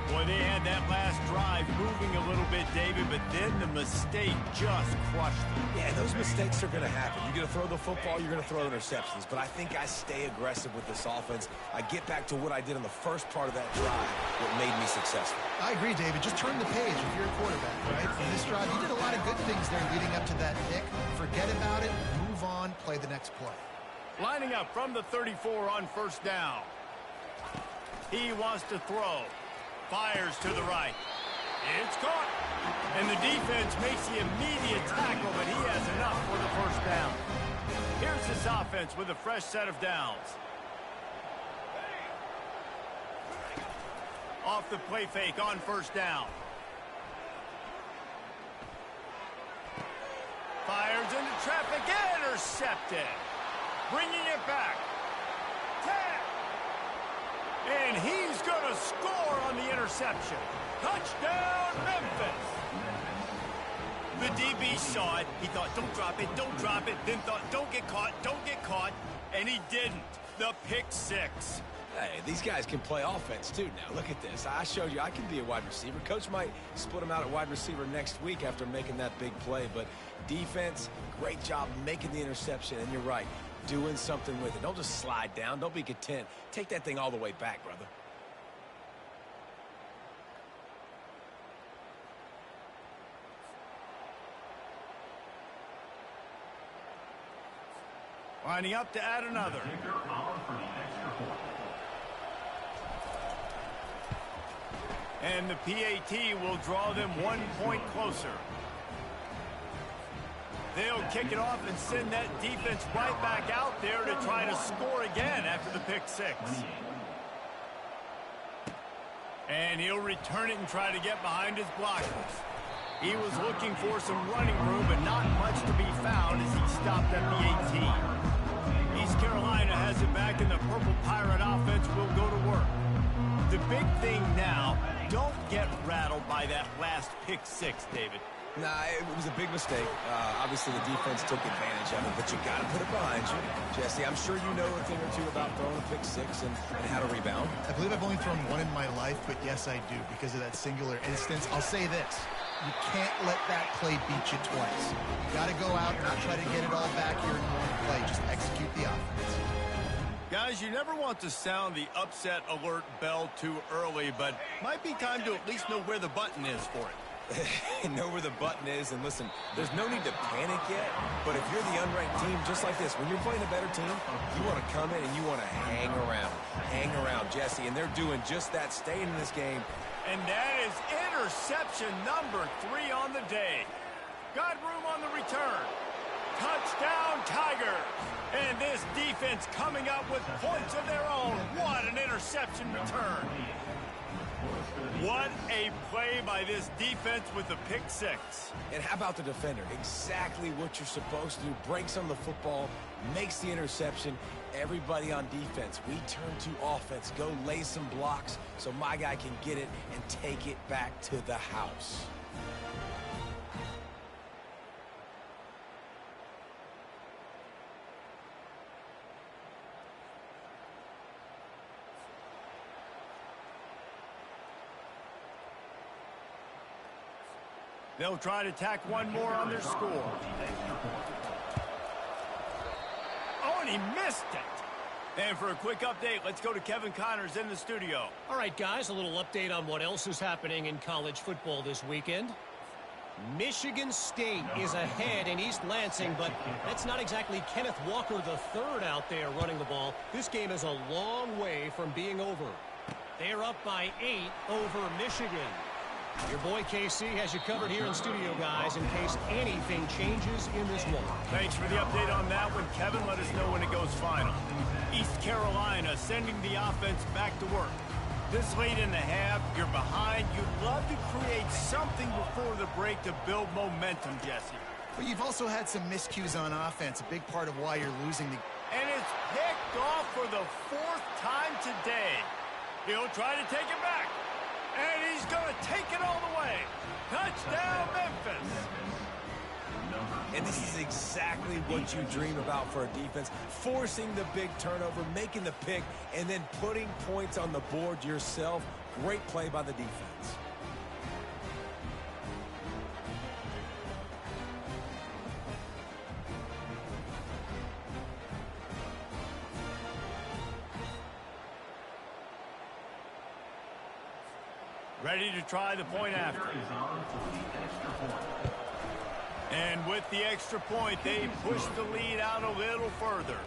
Boy, they had that last drive moving a little bit, David, but then the mistake just crushed them. Yeah, those mistakes are going to happen. You're going to throw the football, you're going to throw interceptions. But I think I stay aggressive with this offense. I get back to what I did in the first part of that drive that made me successful. I agree, David. Just turn the page if you're a quarterback, right? In this drive, you did a lot of good things there leading up to that pick. Forget about it, move on, play the next play. Lining up from the 34 on first down. He wants to throw. Fires to the right. It's caught. And the defense makes the immediate tackle, but he has enough for the first down. Here's this offense with a fresh set of downs. Off the play fake on first down. Fires into traffic. Intercepted. Bringing it back. 10. And he's going to score on the interception. Touchdown, Memphis. The DB saw it. He thought, don't drop it, don't drop it. Then thought, don't get caught. And he didn't. The pick six. Hey, these guys can play offense, too. Now, look at this. I showed you I can be a wide receiver. Coach might split him out at wide receiver next week after making that big play. But defense, great job making the interception. And you're right, doing something with it. Don't just slide down. Don't be content. Take that thing all the way back, brother. Lining up to add another. And the PAT will draw them 1 point closer. They'll kick it off and send that defense right back out there to try to score again after the pick six. And he'll return it and try to get behind his blockers. He was looking for some running room, but not much to be found as he stopped at the 18. East Carolina has it back, and the Purple Pirate offense will go to work. The big thing now, don't get rattled by that last pick six, David. Nah, it was a big mistake. Obviously, the defense took advantage of it, but you got to put it behind you. Jesse, I'm sure you know a thing or two about throwing a pick six and how to rebound. I believe I've only thrown one in my life, but yes, I do because of that singular instance. I'll say this. You can't let that play beat you twice. You got to go out and not try to get it all back here in one play. Just execute the offense. Guys, you never want to sound the upset alert bell too early, but might be time to at least know where the button is for it. Know where the button is, and listen, there's no need to panic yet, but if you're the unranked team, just like this, when you're playing a better team, you want to come in and you want to hang around, Jesse, and they're doing just that, staying in this game. And that is interception number 3 on the day. Got room on the return. Touchdown, Tigers. And this defense coming up with points of their own. What an interception return. What a play by this defense with the pick six. And how about the defender? Exactly what you're supposed to do. Breaks on the football, makes the interception. Everybody on defense, we turn to offense. Go lay some blocks so my guy can get it and take it back to the house. They'll try to tack one more on their score. Oh, and he missed it. And for a quick update, let's go to Kevin Connors in the studio. All right, guys, a little update on what else is happening in college football this weekend. Michigan State is ahead in East Lansing, but that's not exactly Kenneth Walker III out there running the ball. This game is a long way from being over. They're up by 8 over Michigan. Your boy KC has you covered here in studio, guys, in case anything changes in this one. Thanks for the update on that one, Kevin. Let us know when it goes final. East Carolina sending the offense back to work. This late in the half, you're behind. You'd love to create something before the break to build momentum, Jesse. But you've also had some miscues on offense, a big part of why you're losing the... And it's picked off for the 4th time today. He'll try to take it back. And he's going to take it all the way. Touchdown, Memphis. And this is exactly what you dream about for a defense. Forcing the big turnover, making the pick, and then putting points on the board yourself. Great play by the defense. Ready to try the point after. And with the extra point, they push the lead out a little further.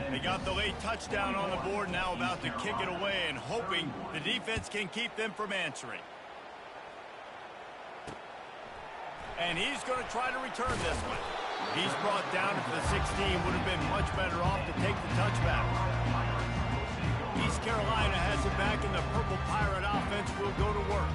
They got the late touchdown on the board, now about to kick it away and hoping the defense can keep them from answering. And he's going to try to return this one. He's brought down to the 16, would have been much better off to take the touchback. East Carolina has it back, and the Purple Pirate offense will go to work.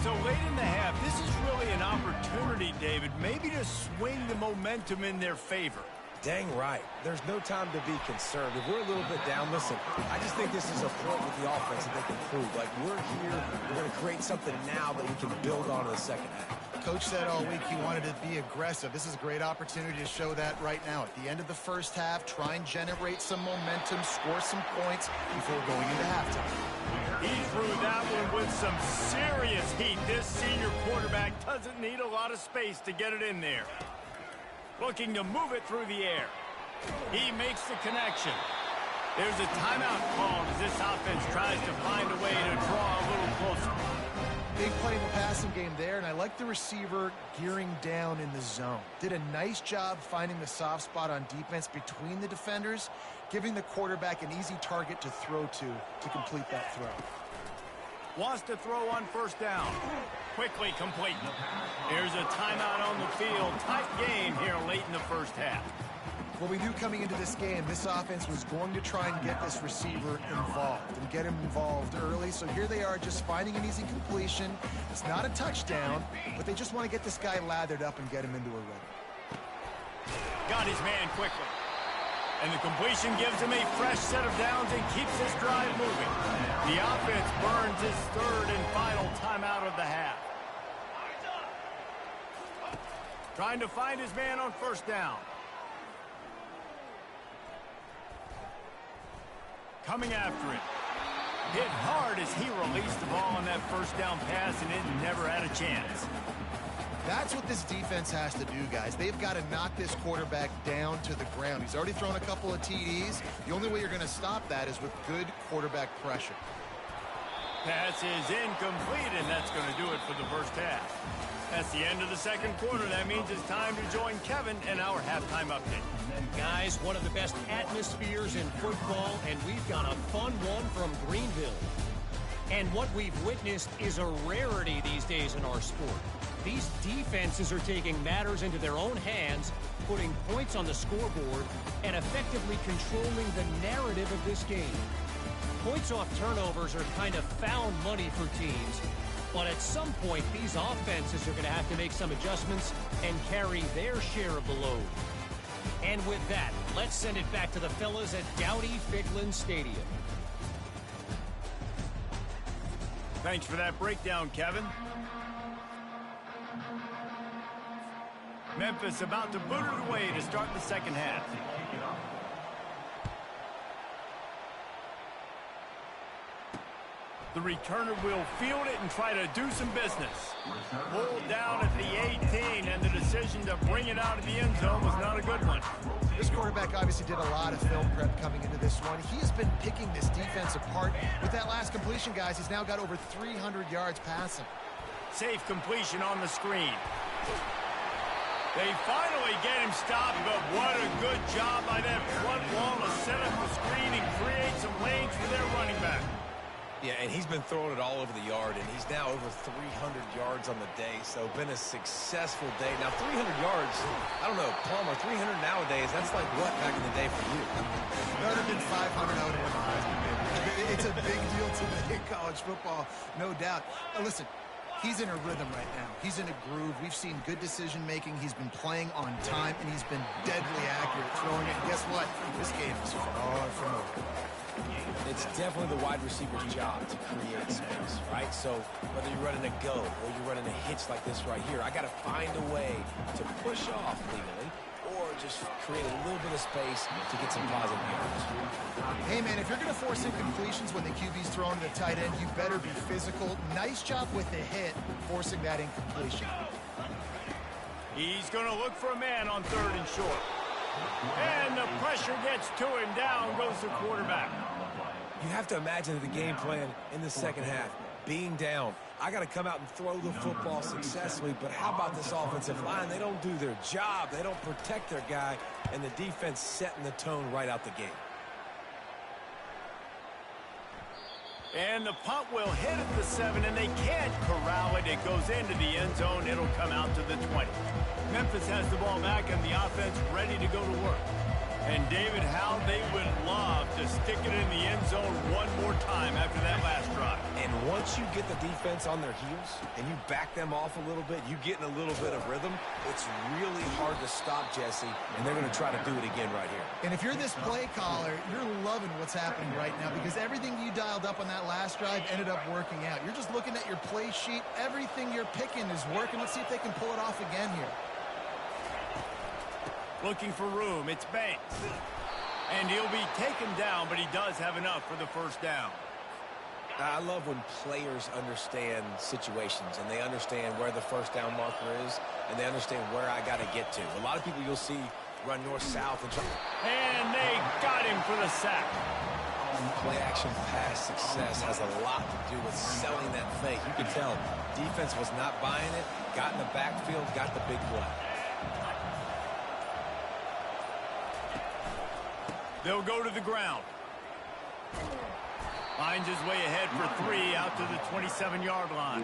So late in the half, this is really an opportunity, David, maybe to swing the momentum in their favor. Dang right. There's no time to be concerned. If we're a little bit down, listen, I just think this is a point with the offense that they can prove. Like, we're here, we're going to create something now that we can build on in the second half. Coach said all week he wanted to be aggressive. This is a great opportunity to show that right now. At the end of the first half, try and generate some momentum, score some points before going into halftime. He threw that one with some serious heat. This senior quarterback doesn't need a lot of space to get it in there. Looking to move it through the air. He makes the connection. There's a timeout called as this offense tries to find a way to draw a little closer. Big play in the passing game there, and I like the receiver gearing down in the zone. Did a nice job finding the soft spot on defense between the defenders, giving the quarterback an easy target to throw to complete that throw. Wants to throw on first down. Quickly complete. Here's a timeout on the field. Tight game here late in the first half. Well, we knew coming into this game, this offense was going to try and get this receiver involved and get him involved early. So here they are just finding an easy completion. It's not a touchdown, but they just want to get this guy lathered up and get him into a rhythm. Got his man quickly. And the completion gives him a fresh set of downs and keeps this drive moving. The offense burns his 3rd and final timeout of the half. Trying to find his man on first down. Coming after it. Hit hard as he released the ball on that first down pass, and it never had a chance. That's what this defense has to do, guys. They've got to knock this quarterback down to the ground. He's already thrown a couple of TDs. The only way you're going to stop that is with good quarterback pressure. Pass is incomplete, and that's going to do it for the first half. That's the end of the second quarter. That means it's time to join Kevin in our halftime update. Guys, one of the best atmospheres in football, and we've got a fun one from Greenville. And what we've witnessed is a rarity these days in our sport. These defenses are taking matters into their own hands, putting points on the scoreboard, and effectively controlling the narrative of this game. Points off turnovers are kind of found money for teams, but at some point, these offenses are going to have to make some adjustments and carry their share of the load. And with that, let's send it back to the fellas at Dowdy-Ficklin Stadium. Thanks for that breakdown, Kevin. Memphis about to boot it away to start the second half. The returner will field it and try to do some business. Pulled down at the 18, and the decision to bring it out of the end zone was not a good one. This quarterback obviously did a lot of film prep coming into this one. He has been picking this defense apart. With that last completion, guys, he's now got over 300 yards passing. Safe completion on the screen. They finally get him stopped, but what a good job by that front wall to set up the screen and create some lanes for their running back. Yeah, and he's been throwing it all over the yard, and he's now over 300 yards on the day, so been a successful day. Now, 300 yards, I don't know, Palmer, 300 nowadays, that's like what back in the day for you? That would have been 500 out of the Heisman, baby. It's a big deal today in college football, no doubt. Now, listen, he's in a rhythm right now. He's in a groove. We've seen good decision-making. He's been playing on time, and he's been deadly accurate throwing it. And guess what? This game is far from over. It's definitely the wide receiver's job to create space, right? So whether you're running a go or you're running a hitch like this right here, I got to find a way to push off legally or just create a little bit of space to get some positive yards. Hey, man, if you're going to force incompletions when the QB's throwing to the tight end, you better be physical. Nice job with the hit, forcing that incompletion. He's going to look for a man on 3rd and short. And the pressure gets to him. Down goes the quarterback. You have to imagine the game plan in the second half. Being down, I got to come out and throw the football successfully, but how about this offensive line? They don't do their job. They don't protect their guy, and the defense setting the tone right out the gate. And the punt will hit at the 7, and they can't corral it. It goes into the end zone. It'll come out to the 20. Memphis has the ball back, and the offense ready to go to work. And, David, how they would love to stick it in the end zone one more time after that last drive. And once you get the defense on their heels and you back them off a little bit, you get in a little bit of rhythm, it's really hard to stop, Jesse, and they're going to try to do it again right here. And if you're this play caller, you're loving what's happening right now because everything you dialed up on that last drive ended up working out. You're just looking at your play sheet. Everything you're picking is working. Let's see if they can pull it off again here. Looking for room. It's Banks. And he'll be taken down, but he does have enough for the first down. I love when players understand situations and they understand where the first down marker is and they understand where I got to get to. A lot of people you'll see run north-south and try. And they got him for the sack. Play-action pass success has a lot to do with selling that fake. You can tell defense was not buying it, got in the backfield, got the big play. They'll go to the ground. Finds his way ahead for 3 out to the 27-yard line.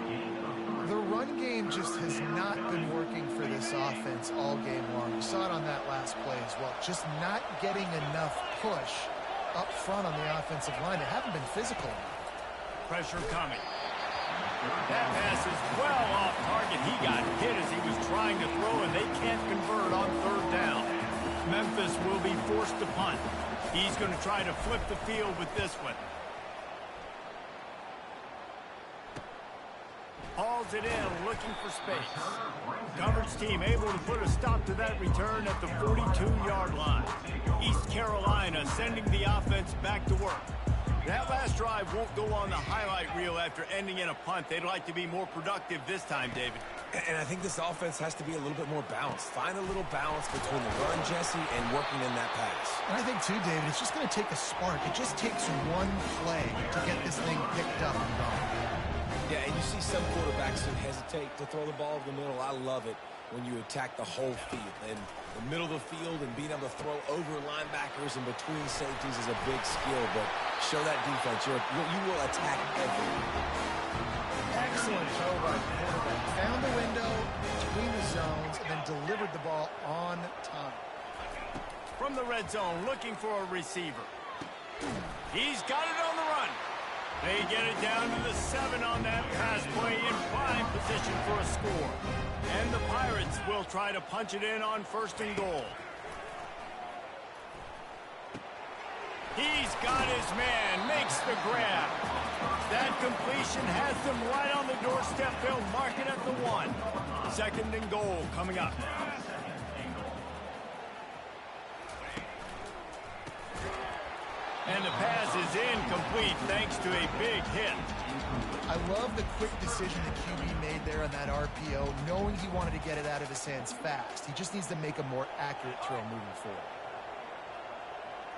The run game just has not been working for this offense all game long. We saw it on that last play as well. Just not getting enough push up front on the offensive line. They haven't been physical enough. Pressure coming. That pass is well off target. He got hit as he was trying to throw, and they can't convert on 3rd down. Memphis will be forced to punt. He's going to try to flip the field with this one. Hauls it in, looking for space. Coverage team able to put a stop to that return at the 42-yard line. East Carolina sending the offense back to work. That last drive won't go on the highlight reel after ending in a punt. They'd like to be more productive this time, David. And I think this offense has to be a little bit more balanced. Find a little balance between the run, Jesse, and working in that pass. And I think, too, David, it's just going to take a spark. It just takes one play to get this thing picked up and going. Yeah, and you see some quarterbacks who hesitate to throw the ball over the middle. I love it when you attack the whole field. And the middle of the field and being able to throw over linebackers and between safeties is a big skill. But show that defense. You will attack everyone. Excellent throw by the quarterback. Found the window between the zones and then delivered the ball on time. From the red zone, looking for a receiver. He's got it on the run. They get it down to the 7 on that pass play in prime position for a score. And the Pirates will try to punch it in on 1st and goal. He's got his man, makes the grab. That completion has them right on the doorstep. They'll mark it at the 1. 2nd and goal coming up. And the pass is incomplete thanks to a big hit. I love the quick decision the QB made there on that RPO, knowing he wanted to get it out of his hands fast. He just needs to make a more accurate throw moving forward.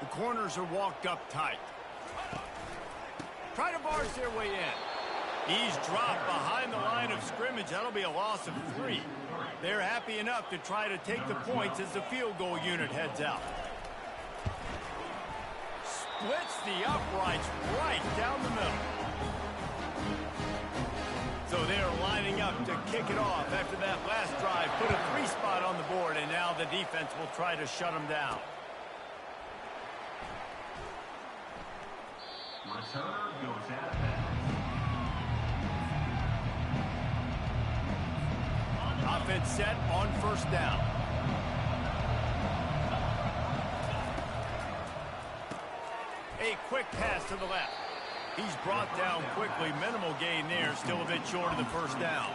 The corners are walked up tight. Try to barge their way in. He's dropped behind the line of scrimmage. That'll be a loss of 3. They're happy enough to try to take the points as the field goal unit heads out. Splits the uprights right down the middle. So they're lining up to kick it off after that last drive. Put a 3 spot on the board, and now the defense will try to shut them down. Returner goes out of bounds. Offense set on first down. A quick pass to the left. He's brought down quickly. Minimal gain there. Still a bit short of the first down.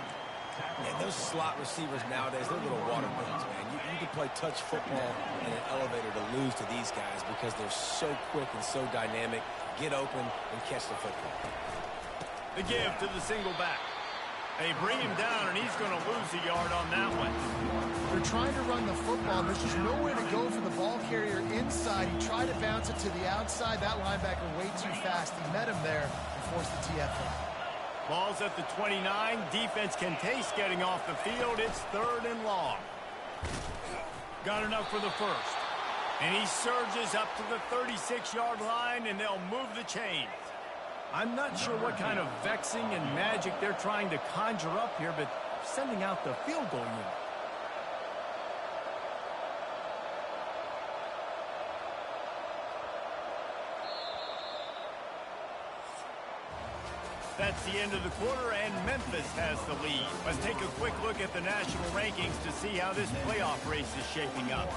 And those slot receivers nowadays, they're little water pigs, man. You can play touch football in an elevator to lose to these guys because they're so quick and so dynamic. Get open and catch the football. The give to the single back. They bring him down, and he's going to lose a yard on that one. They're trying to run the football. There's just nowhere to go for the ball carrier inside. He tried to bounce it to the outside. That linebacker way too fast. He met him there and forced the TFL. Ball's at the 29. Defense can taste getting off the field. It's 3rd and long. Got enough for the first. And he surges up to the 36-yard line, and they'll move the chains. I'm not sure what kind of vexing and magic they're trying to conjure up here, but sending out the field goal unit. That's the end of the quarter, and Memphis has the lead. Let's take a quick look at the national rankings to see how this playoff race is shaping up.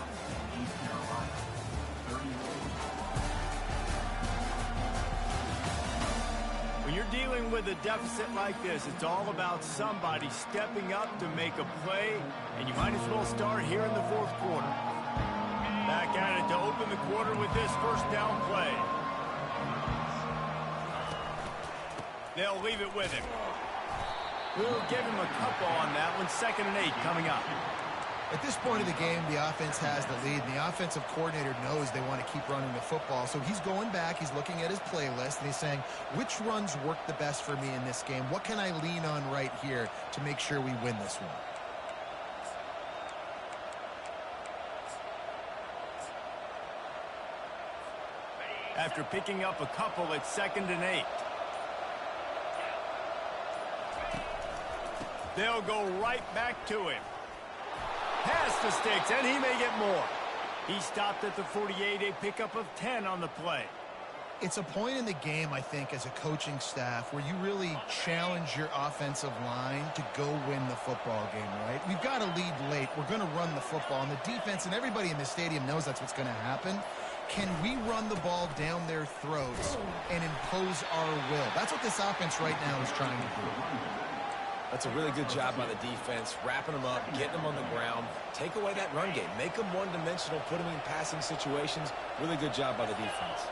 When you're dealing with a deficit like this, it's all about somebody stepping up to make a play, and you might as well start here in the 4th quarter. Back at it to open the quarter with this first down play. They'll leave it with him. We'll give him a couple on that one. 2nd and 8 coming up. At this point of the game, the offense has the lead, and the offensive coordinator knows they want to keep running the football. So he's going back, he's looking at his playlist, and he's saying, which runs work the best for me in this game? What can I lean on right here to make sure we win this one? After picking up a couple at 2nd and 8. They'll go right back to him. Past the sticks, and he may get more. He stopped at the 48, a pickup of 10 on the play. It's a point in the game, I think, as a coaching staff where you really challenge your offensive line to go win the football game, right? We've got to lead late. We're going to run the football, and the defense and everybody in the stadium knows that's what's going to happen. Can we run the ball down their throats and impose our will? That's what this offense right now is trying to do. That's a really good job by the defense, wrapping them up, getting them on the ground. Take away that run game. Make them one-dimensional, put them in passing situations. Really good job by the defense.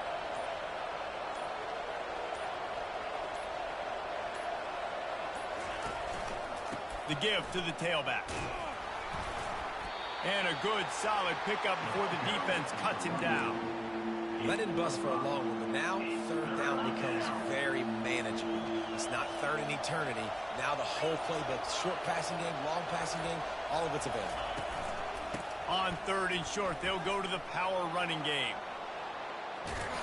The give to the tailback. And a good, solid pickup before the defense cuts him down. Let it bust for a long one, but now 3rd down becomes very manageable. It's not 3rd in eternity. Now the whole playbook, short passing game, long passing game, all of it's available. On 3rd and short, they'll go to the power running game.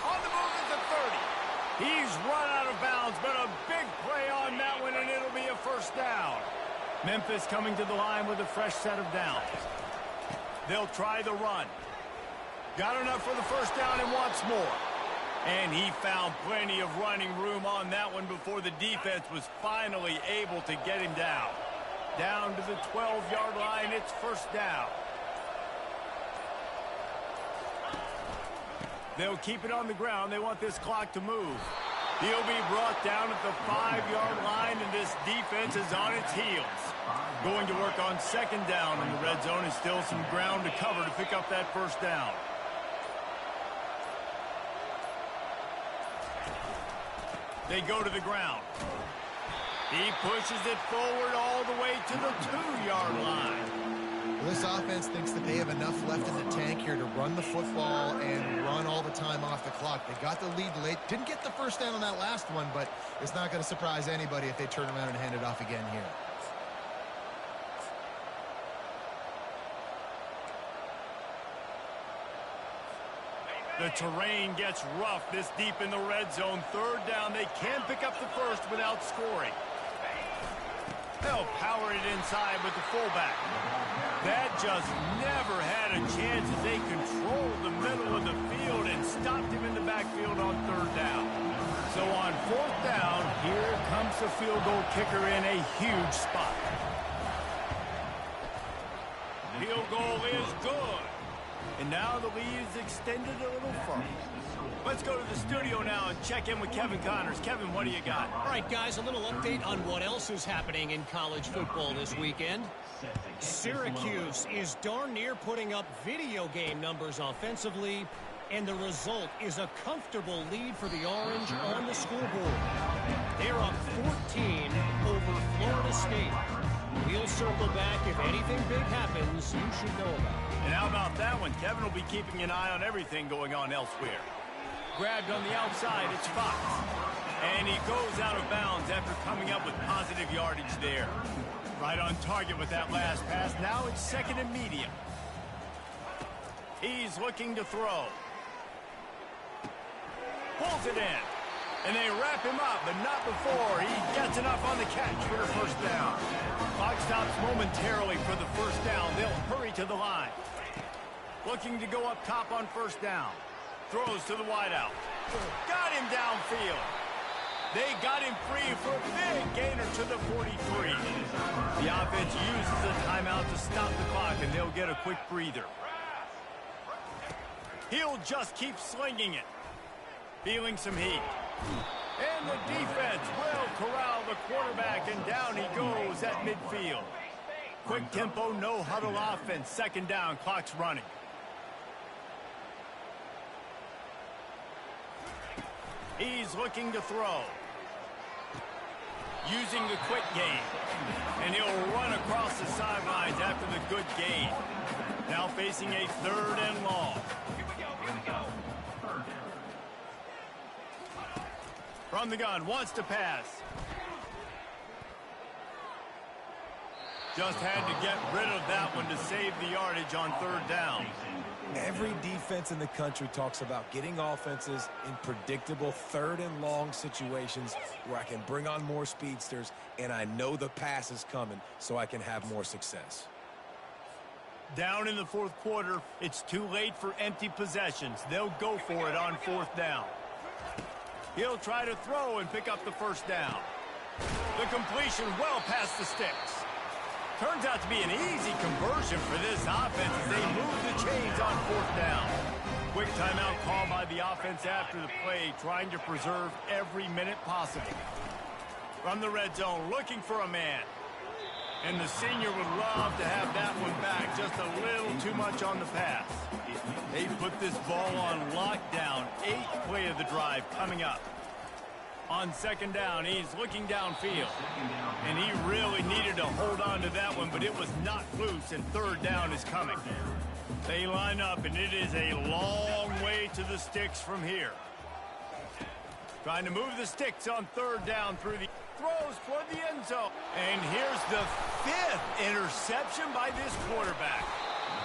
On the move at the 30. He's run out of bounds, but a big play on that one, and it'll be a first down. Memphis coming to the line with a fresh set of downs. They'll try the run. Got enough for the first down and wants more. And he found plenty of running room on that one before the defense was finally able to get him down. Down to the 12-yard line, it's first down. They'll keep it on the ground. They want this clock to move. He'll be brought down at the 5-yard line, and this defense is on its heels. Going to work on 2nd down in the red zone. Is still some ground to cover to pick up that first down. They go to the ground. He pushes it forward all the way to the 2-yard line. Well, this offense thinks that they have enough left in the tank here to run the football and run all the time off the clock. They got the lead late. Didn't get the first down on that last one, but it's not going to surprise anybody if they turn around and hand it off again here. The terrain gets rough this deep in the red zone. 3rd down. They can pick up the first without scoring. They'll power it inside with the fullback. That just never had a chance as they controlled the middle of the field and stopped him in the backfield on third down. So on fourth down, here comes the field goal kicker in a huge spot. Field goal is good. And now the lead is extended a little further. Let's go to the studio now and check in with Kevin Connors. Kevin, what do you got? All right, guys, a little update on what else is happening in college football this weekend. Syracuse is darn near putting up video game numbers offensively, and the result is a comfortable lead for the Orange on the scoreboard. They're up 14 over Florida State. We'll circle back if anything big happens you should know about. And how about that one? Kevin will be keeping an eye on everything going on elsewhere. Grabbed on the outside, it's Fox. And he goes out of bounds after coming up with positive yardage there. Right on target with that last pass. Now it's second and medium. He's looking to throw. Pulls it in. And they wrap him up, but not before he gets enough on the catch for the first down. Clock stops momentarily for the first down. They'll hurry to the line. Looking to go up top on first down. Throws to the wideout. Got him downfield. They got him free for a big gainer to the 43. The offense uses a timeout to stop the clock, and they'll get a quick breather. He'll just keep slinging it. Feeling some heat. And the defense will corral the quarterback, and down he goes at midfield. Quick tempo, no huddle offense. Second down, clock's running. He's looking to throw. Using the quick game. And he'll run across the sidelines after the good gain. Now facing a third and long. From the gun, wants to pass. Just had to get rid of that one to save the yardage on third down. Every defense in the country talks about getting offenses in predictable third and long situations where I can bring on more speedsters and I know the pass is coming so I can have more success. Down in the fourth quarter, it's too late for empty possessions. They'll go for it on fourth down. He'll try to throw and pick up the first down. The completion well past the sticks. Turns out to be an easy conversion for this offense as they move the chains on fourth down. Quick timeout call by the offense after the play, trying to preserve every minute possible. From the red zone, looking for a man. And the senior would love to have that one back, just a little too much on the pass. They put this ball on lockdown. 8th play of the drive coming up. On second down, he's looking downfield. And he really needed to hold on to that one, but it was not loose, and third down is coming. They line up, and it is a long way to the sticks from here. Trying to move the sticks on third down through the throws toward the end zone. And here's the 5th interception by this quarterback.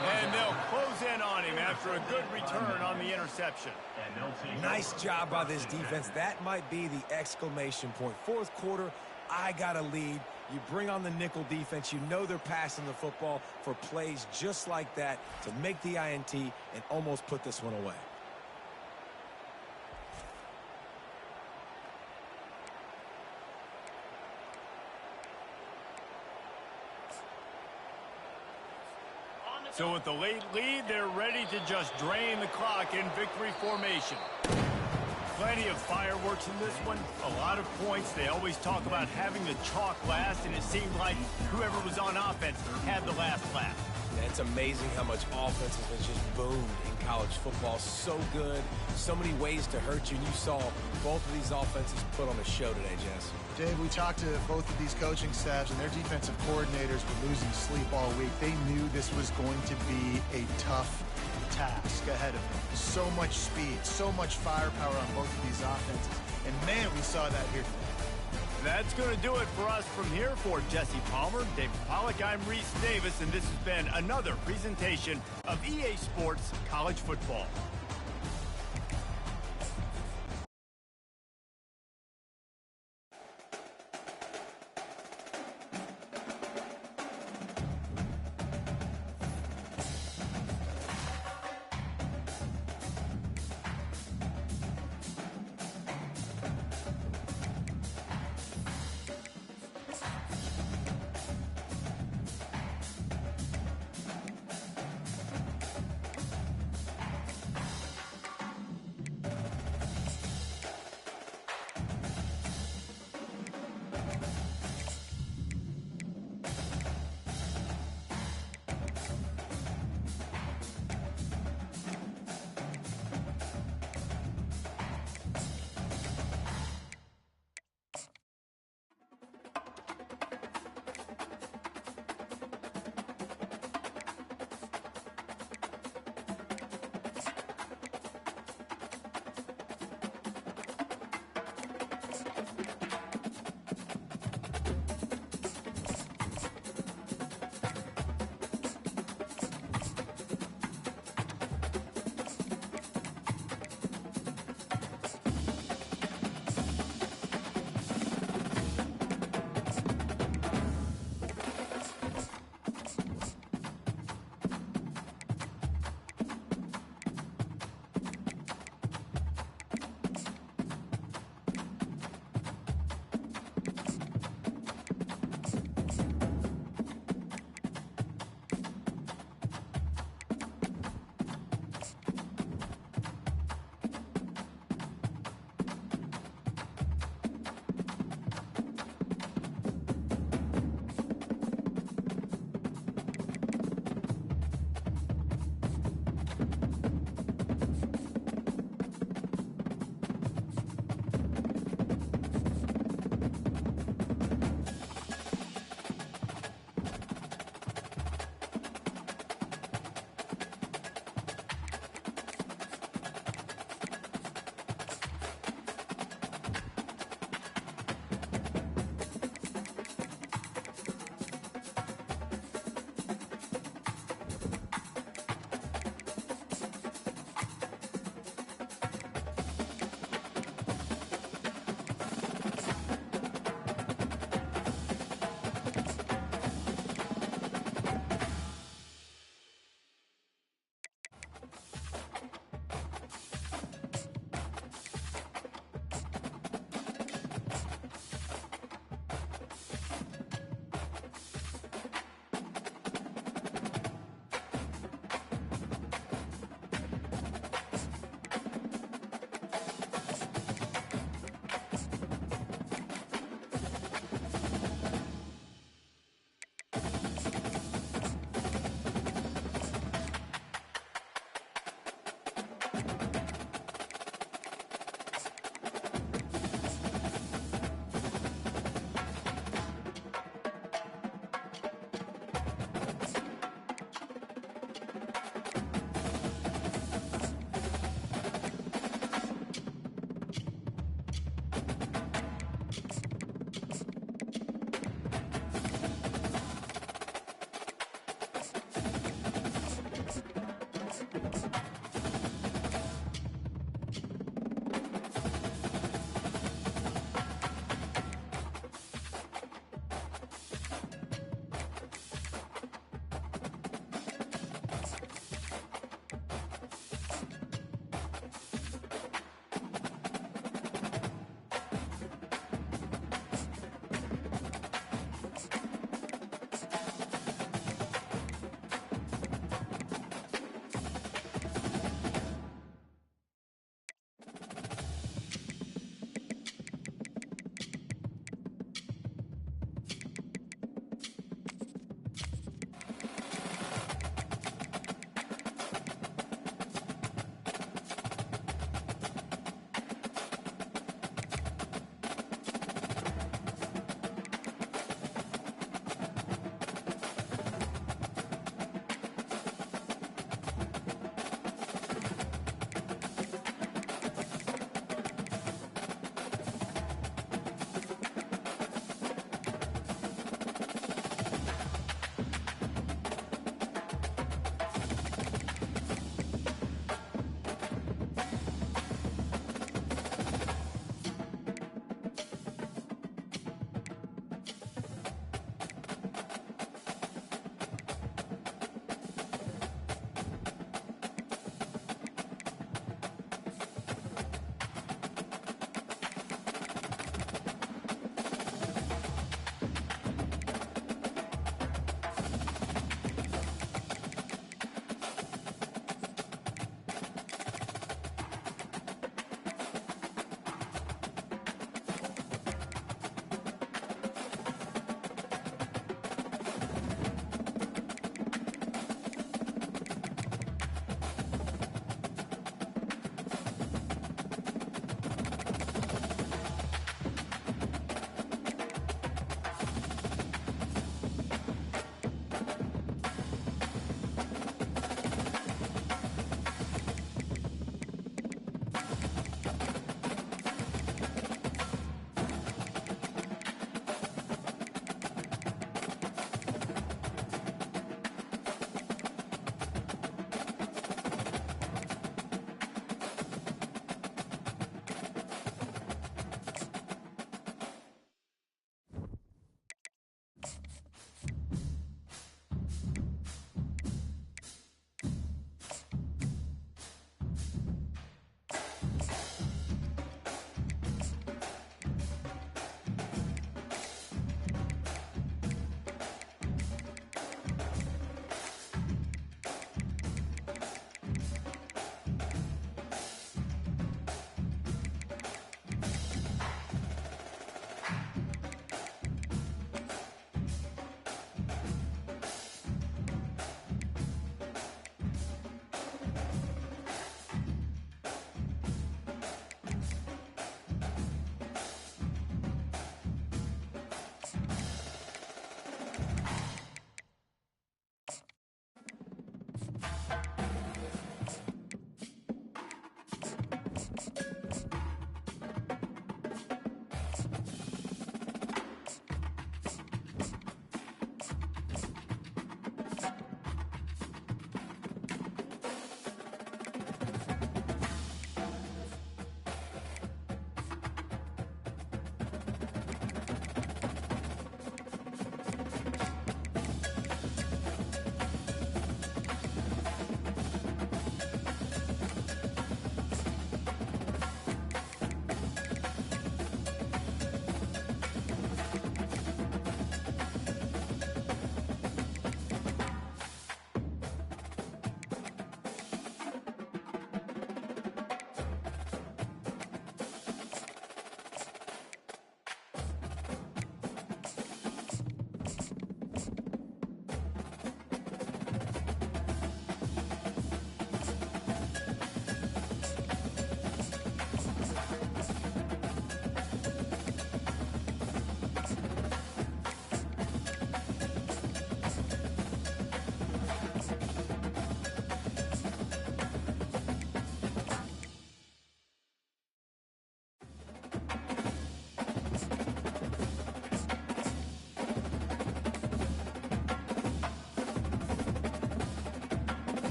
And they'll close in on him after a good return on the interception. Nice job by this defense. That might be the exclamation point. Fourth quarter, I got a lead. You bring on the nickel defense. You know they're passing the football for plays just like that to make the INT and almost put this one away. So with the late lead, they're ready to just drain the clock in victory formation. Plenty of fireworks in this one. A lot of points. They always talk about having the chalk last, and it seemed like whoever was on offense had the last laugh. It's amazing how much offense has just boomed in college football. So good. So many ways to hurt you. And you saw both of these offenses put on a show today, Jess. Dave, we talked to both of these coaching staffs, and their defensive coordinators were losing sleep all week. They knew this was going to be a tough task ahead of them. So much speed, so much firepower on both of these offenses. And, man, we saw that here today. That's going to do it for us from here. For Jesse Palmer, David Pollack, I'm Reese Davis, and this has been another presentation of EA Sports College Football.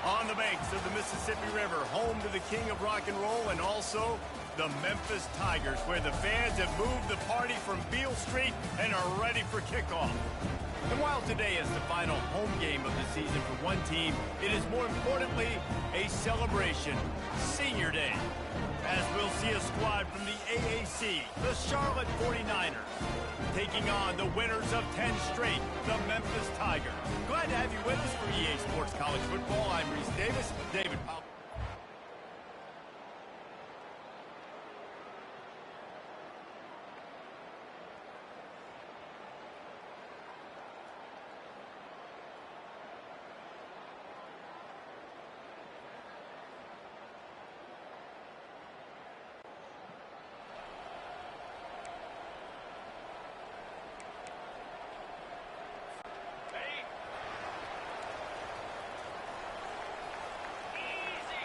On the banks of the Mississippi River, home to the king of rock and roll and also the Memphis Tigers, where the fans have moved the party from Beale Street and are ready for kickoff. And while today is the final home game of the season for one team, it is more importantly a celebration, Senior Day, as we'll see a squad from the AAC, the Charlotte 49ers, taking on the winners of 10 straight, the Memphis Tigers. Glad to have you with us for EA Sports College Football. I'm Reese Davis. David Powell.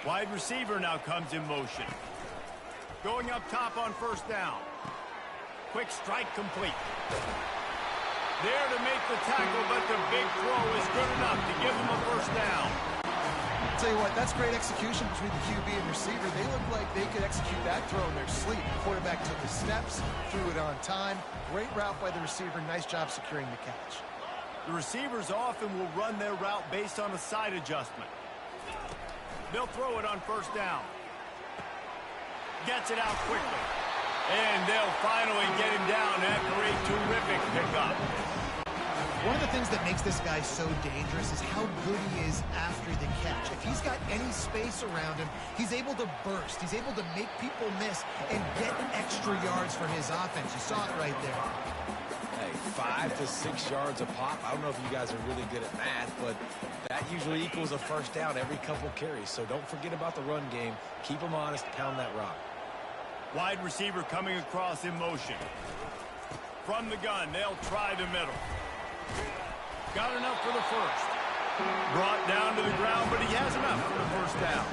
Wide receiver now comes in motion. Going up top on first down. Quick strike complete. There to make the tackle, but the big throw is good enough to give them a first down. I'll tell you what, that's great execution between the QB and receiver. They look like they could execute that throw in their sleep. The quarterback took his steps, threw it on time. Great route by the receiver. Nice job securing the catch. The receivers often will run their route based on a side adjustment. They'll throw it on first down. Gets it out quickly. And they'll finally get him down after a terrific pickup. One of the things that makes this guy so dangerous is how good he is after the catch. If he's got any space around him, he's able to burst. He's able to make people miss and get extra yards for his offense. You saw it right there. Hey, 5 to 6 yards a pop. I don't know if you guys are really good at math, but that usually equals a first down every couple carries. So don't forget about the run game. Keep them honest. Pound that rock. Wide receiver coming across in motion. From the gun, they'll try the middle. Got enough for the first. Brought down to the ground, but he has enough for the first down.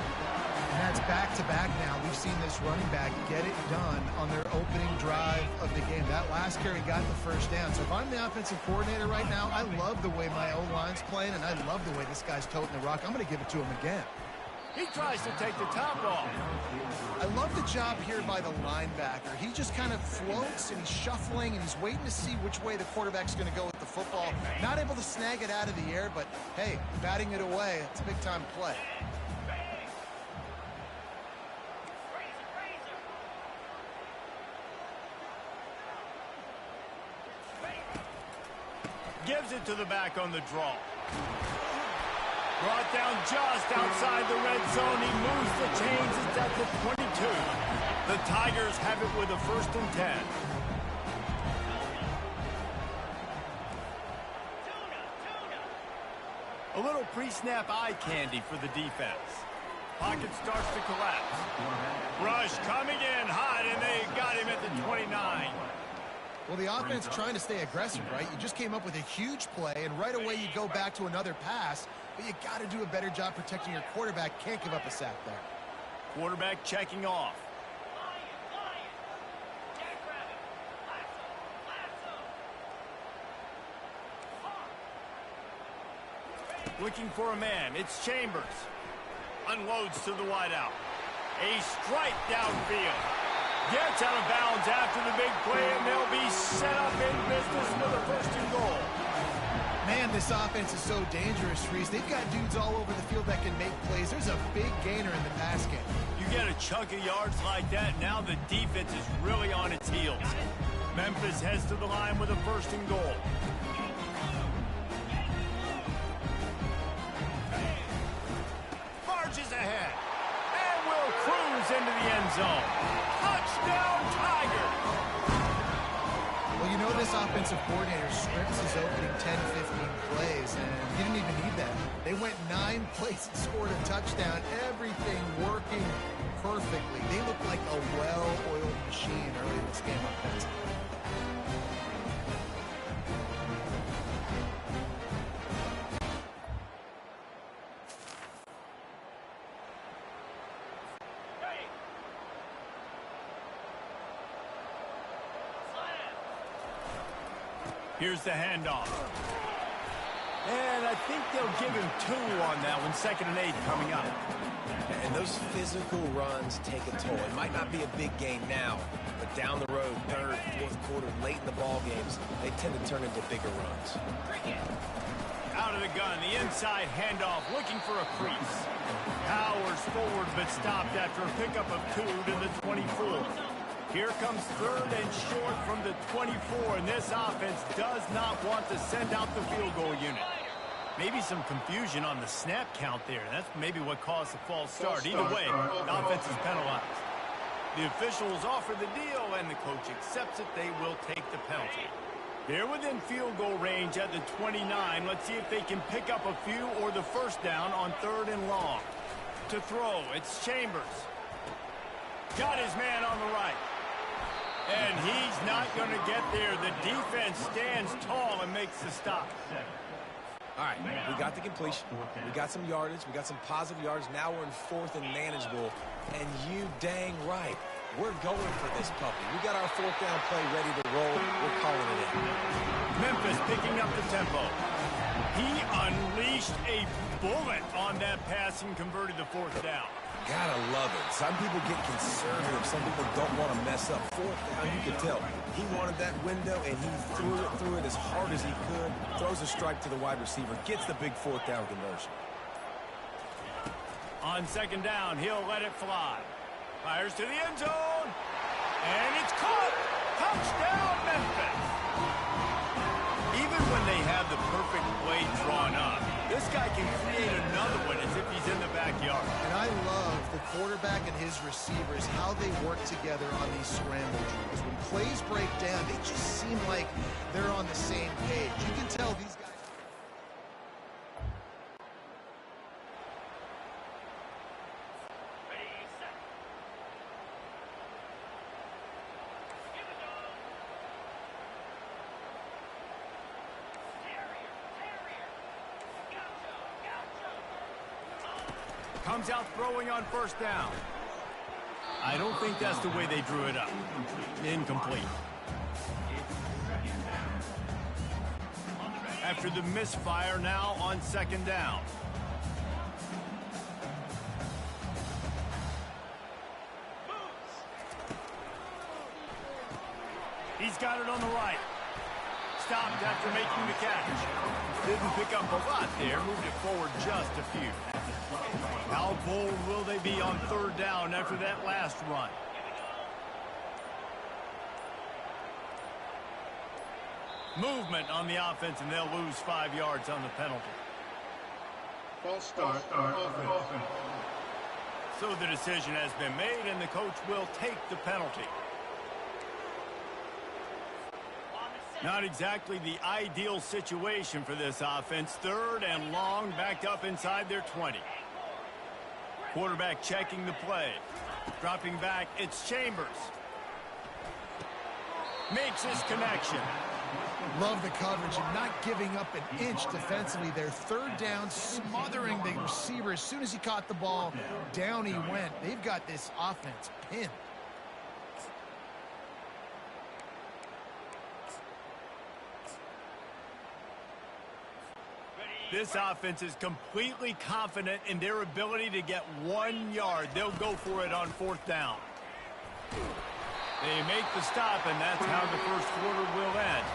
And that's back-to-back now. We've seen this running back get it done on their opening drive of the game. That last carry got the first down. So if I'm the offensive coordinator right now, I love the way my O-line's playing, and I love the way this guy's toting the rock. I'm going to give it to him again. He tries to take the top off. I love the job here by the linebacker. He just kind of floats, and he's shuffling, and he's waiting to see which way the quarterback's going to go with the football. Not able to snag it out of the air, but, hey, batting it away, it's a big-time play. Gives it to the back on the draw. Brought down just outside the red zone. He moves the chains. It's at the 22. The Tigers have it with a 1st and 10. A little pre-snap eye candy for the defense. Pocket starts to collapse. Rush coming in hot, and they got him at the 29. Well, the offense trying to stay aggressive, right? You just came up with a huge play, and right away you go back to another pass, but you got to do a better job protecting your quarterback. Can't give up a sack there. Quarterback checking off. Looking for a man. It's Chambers. Unloads to the wideout. A strike downfield. Gets out of bounds after the big play, and they'll be set up in business with a 1st and goal. Man, this offense is so dangerous, Reese. They've got dudes all over the field that can make plays. There's a big gainer in the pass game. You get a chunk of yards like that, now the defense is really on its heels. Memphis heads to the line with a 1st and goal. Marches ahead and will cruise into the end zone. Touchdown, Tigers! Well, you know this offensive coordinator scripts his opening 10, 15 plays, and he didn't even need that. They went 9 plays and scored a touchdown. Everything working perfectly. They look like a well-oiled machine early in this game offensively. Here's the handoff. And I think they'll give him 2 on that one. 2nd and 8 coming up. And those physical runs take a toll. It might not be a big game now, but down the road, 3rd, 4th quarter, late in the ball games, they tend to turn into bigger runs. Out of the gun, the inside handoff, looking for a crease. Powers forward, but stopped after a pickup of 2 to the 24. Here comes 3rd and short from the 24, and this offense does not want to send out the field goal unit. Maybe some confusion on the snap count there. That's maybe what caused the false start. Either way, the offense is penalized. The officials offer the deal, and the coach accepts it. They will take the penalty. They're within field goal range at the 29. Let's see if they can pick up a few or the 1st down on 3rd and long. To throw, it's Chambers. Got his man on the right. And he's not going to get there. The defense stands tall and makes the stop. All right, we got the completion. We got some yardage. We got some positive yards. Now we're in 4th and manageable. And you dang right, we're going for this puppy. We got our 4th down play ready to roll. We're calling it in. Memphis picking up the tempo. He unleashed a bullet on that pass and converted the 4th down. Gotta love it. Some people get conservative. Some people don't want to mess up. 4th down, you can tell. He wanted that window, and he threw it as hard as he could. Throws a strike to the wide receiver. Gets the big 4th down conversion. On 2nd down, he'll let it fly. Fires to the end zone. And it's caught. Touchdown, Memphis. Even when they have the perfect play drawn up, this guy can create another one as if he's in the backyard. And I love the quarterback and his receivers, how they work together on these scramble drills. When plays break down, they just seem like they're on the same page. You can tell these guys. Comes out throwing on 1st down. I don't think that's the way they drew it up. Incomplete. After the misfire, now on 2nd down. He's got it on the right. Stopped after making the catch. Didn't pick up a lot there. Moved it forward just a few. How bold will they be on 3rd down after that last run? Movement on the offense, and they'll lose 5 yards on the penalty. False start. Offense. So the decision has been made, and the coach will take the penalty. Not exactly the ideal situation for this offense. 3rd and long, backed up inside their 20. Quarterback checking the play. Dropping back, it's Chambers. Makes his connection. Love the coverage and not giving up an inch defensively. Their 3rd down, smothering the receiver. As soon as he caught the ball, down he went. They've got this offense pinned. This offense is completely confident in their ability to get 1 yard. They'll go for it on 4th down. They make the stop, and that's how the first quarter will end.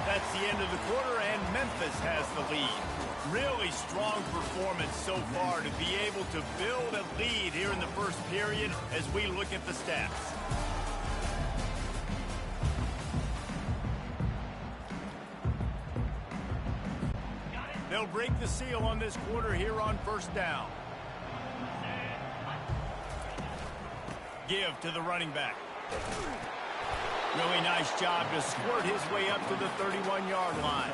That's the end of the quarter, and Memphis has the lead. Really strong performance so far to be able to build a lead here in the first period as we look at the stats. They'll break the seal on this quarter here on 1st down. Give to the running back. Really nice job to squirt his way up to the 31-yard line.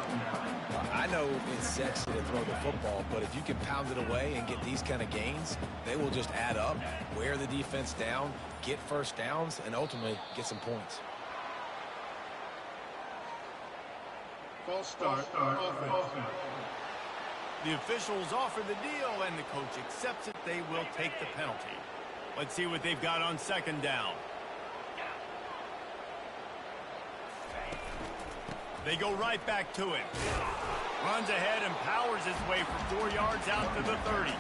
I know it's sexy to throw the football, but if you can pound it away and get these kind of gains, they will just add up, wear the defense down, get first downs, and ultimately get some points. False start. Offense. The officials offer the deal, and the coach accepts it. They will take the penalty. Let's see what they've got on 2nd down. They go right back to him. Runs ahead and powers his way for 4 yards out to the 30.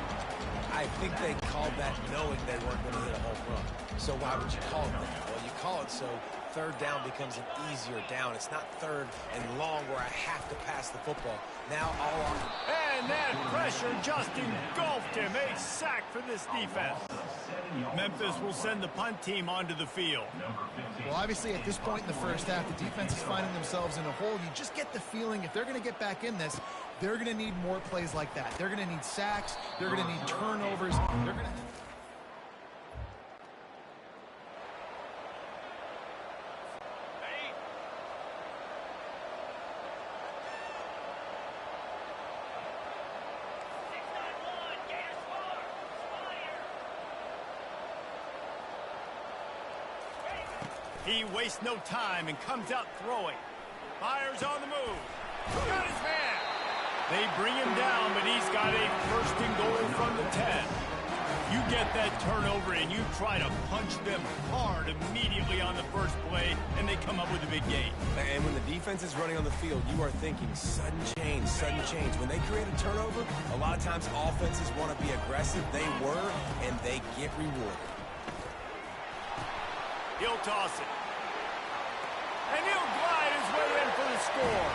I think they called that knowing they weren't going to hit a home run. So why would you call it that? Well, you call it so 3rd down becomes an easier down. It's not 3rd and long where I have to pass the football. Now all on. And that pressure just engulfed him. A sack for this defense. Memphis will send the punt team onto the field. Well, obviously, at this point in the first half, the defense is finding themselves in a hole. You just get the feeling if they're going to get back in this, they're going to need more plays like that. They're going to need sacks. They're going to need turnovers. They're going to... He wastes no time and comes out throwing. Fires on the move. Got his man. They bring him down, but he's got a 1st and goal from the 10. You get that turnover and you try to punch them hard immediately on the first play, and they come up with a big gain. And when the defense is running on the field, you are thinking sudden change, sudden change. When they create a turnover, a lot of times offenses want to be aggressive. They were, and they get rewarded. He'll toss it. And he'll glide his way in for the score.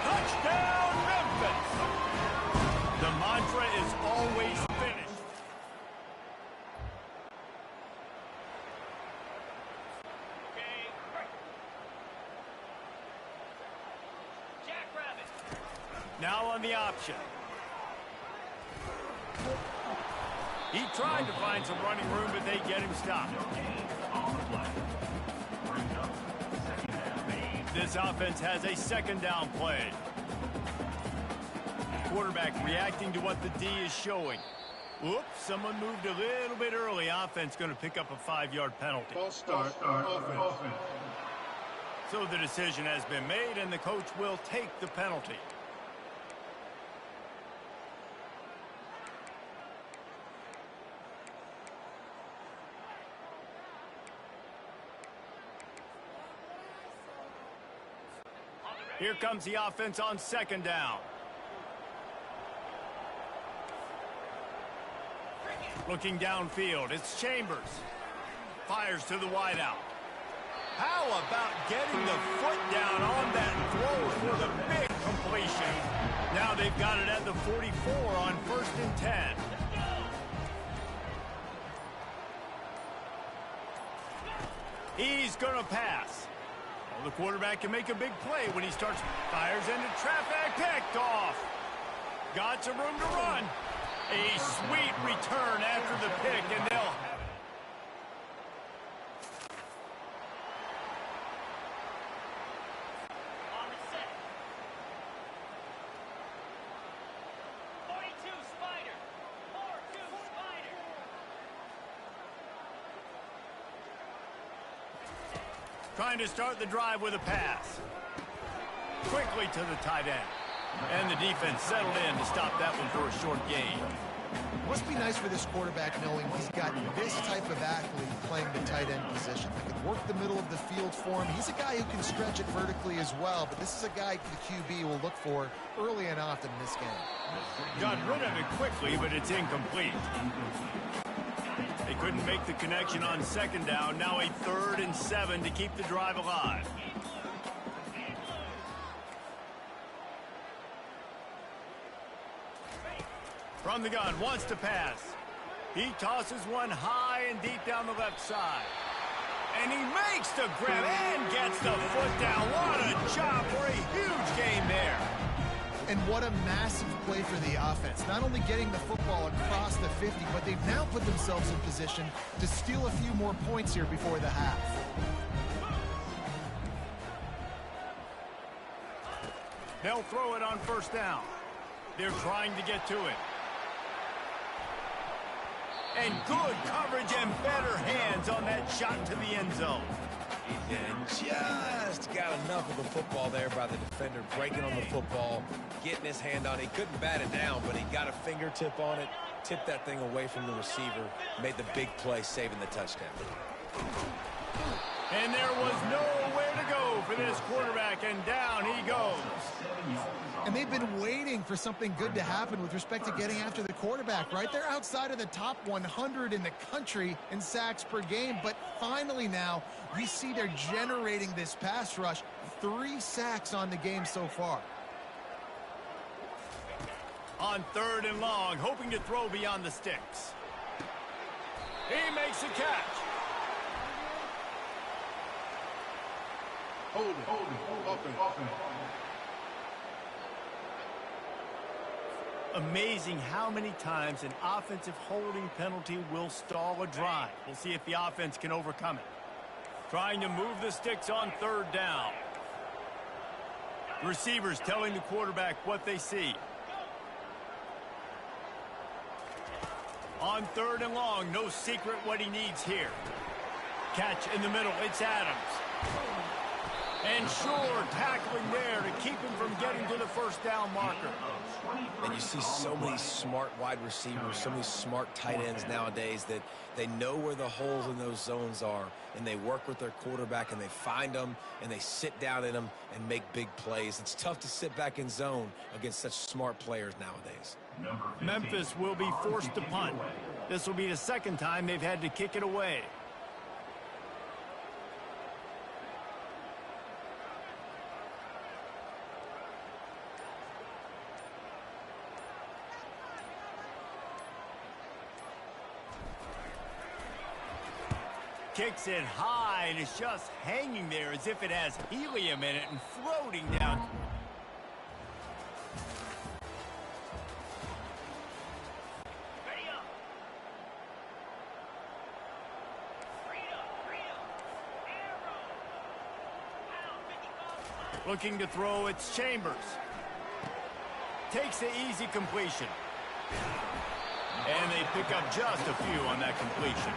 Touchdown, Memphis! The mantra is always finished. Now on the option. He tried to find some running room, but they get him stopped. This offense has a 2nd down play. Quarterback reacting to what the D is showing. Whoops, someone moved a little bit early. Offense going to pick up a 5-yard penalty. False start. Offense. So the decision has been made, and the coach will take the penalty. Here comes the offense on 2nd down. Looking downfield, it's Chambers. Fires to the wideout. How about getting the foot down on that throw for the big completion? Now they've got it at the 44 on 1st and 10. He's going to pass. The quarterback can make a big play when he starts. Fires into traffic, picked off. Got some room to run. A sweet return after the pick, and they'll have it. Trying to start the drive with a pass. Quickly to the tight end. And the defense settled in to stop that one for a short gain. Must be nice for this quarterback knowing he's got this type of athlete playing the tight end position. That could work the middle of the field for him. He's a guy who can stretch it vertically as well, but this is a guy the QB will look for early and often in this game. Got rid of it quickly, but it's incomplete. They couldn't make the connection on second down. Now a 3rd and 7 to keep the drive alive. From the gun, wants to pass. He tosses one high and deep down the left side. And he makes the grab and gets the foot down. What a job for a huge gain there. And what a massive play for the offense. Not only getting the football across the 50, but they've now put themselves in position to steal a few more points here before the half. They'll throw it on first down. They're trying to get to it. And good coverage and better hands on that shot to the end zone. And just got enough of the football there by the defender, breaking on the football, getting his hand on it. He couldn't bat it down, but he got a fingertip on it, tipped that thing away from the receiver, made the big play, saving the touchdown. And there was nowhere to go for this quarterback, and down he goes. And they've been waiting for something good to happen with respect to getting after the quarterback, right? They're outside of the top 100 in the country in sacks per game, but finally now we see they're generating this pass rush. 3 sacks on the game so far. On 3rd and long, hoping to throw beyond the sticks. He makes a catch. Hold it. Offense. Amazing how many times an offensive holding penalty will stall a drive. We'll see if the offense can overcome it. Trying to move the sticks on 3rd down. Receivers telling the quarterback what they see. On 3rd and long, no secret what he needs here. Catch in the middle, it's Adams. And sure, tackling there to keep him from getting to the first down marker. And you see so many smart wide receivers, so many smart tight ends nowadays that they know where the holes in those zones are, and they work with their quarterback, and they find them, and they sit down in them and make big plays. It's tough to sit back in zone against such smart players nowadays. Memphis will be forced to punt. This will be the 2nd time they've had to kick it away. Kicks it high, and it's just hanging there as if it has helium in it and floating down. Ready up. Freedom. Arrow. Wow, 55. Looking to throw, it's Chambers. Takes the easy completion. And they pick up just a few on that completion.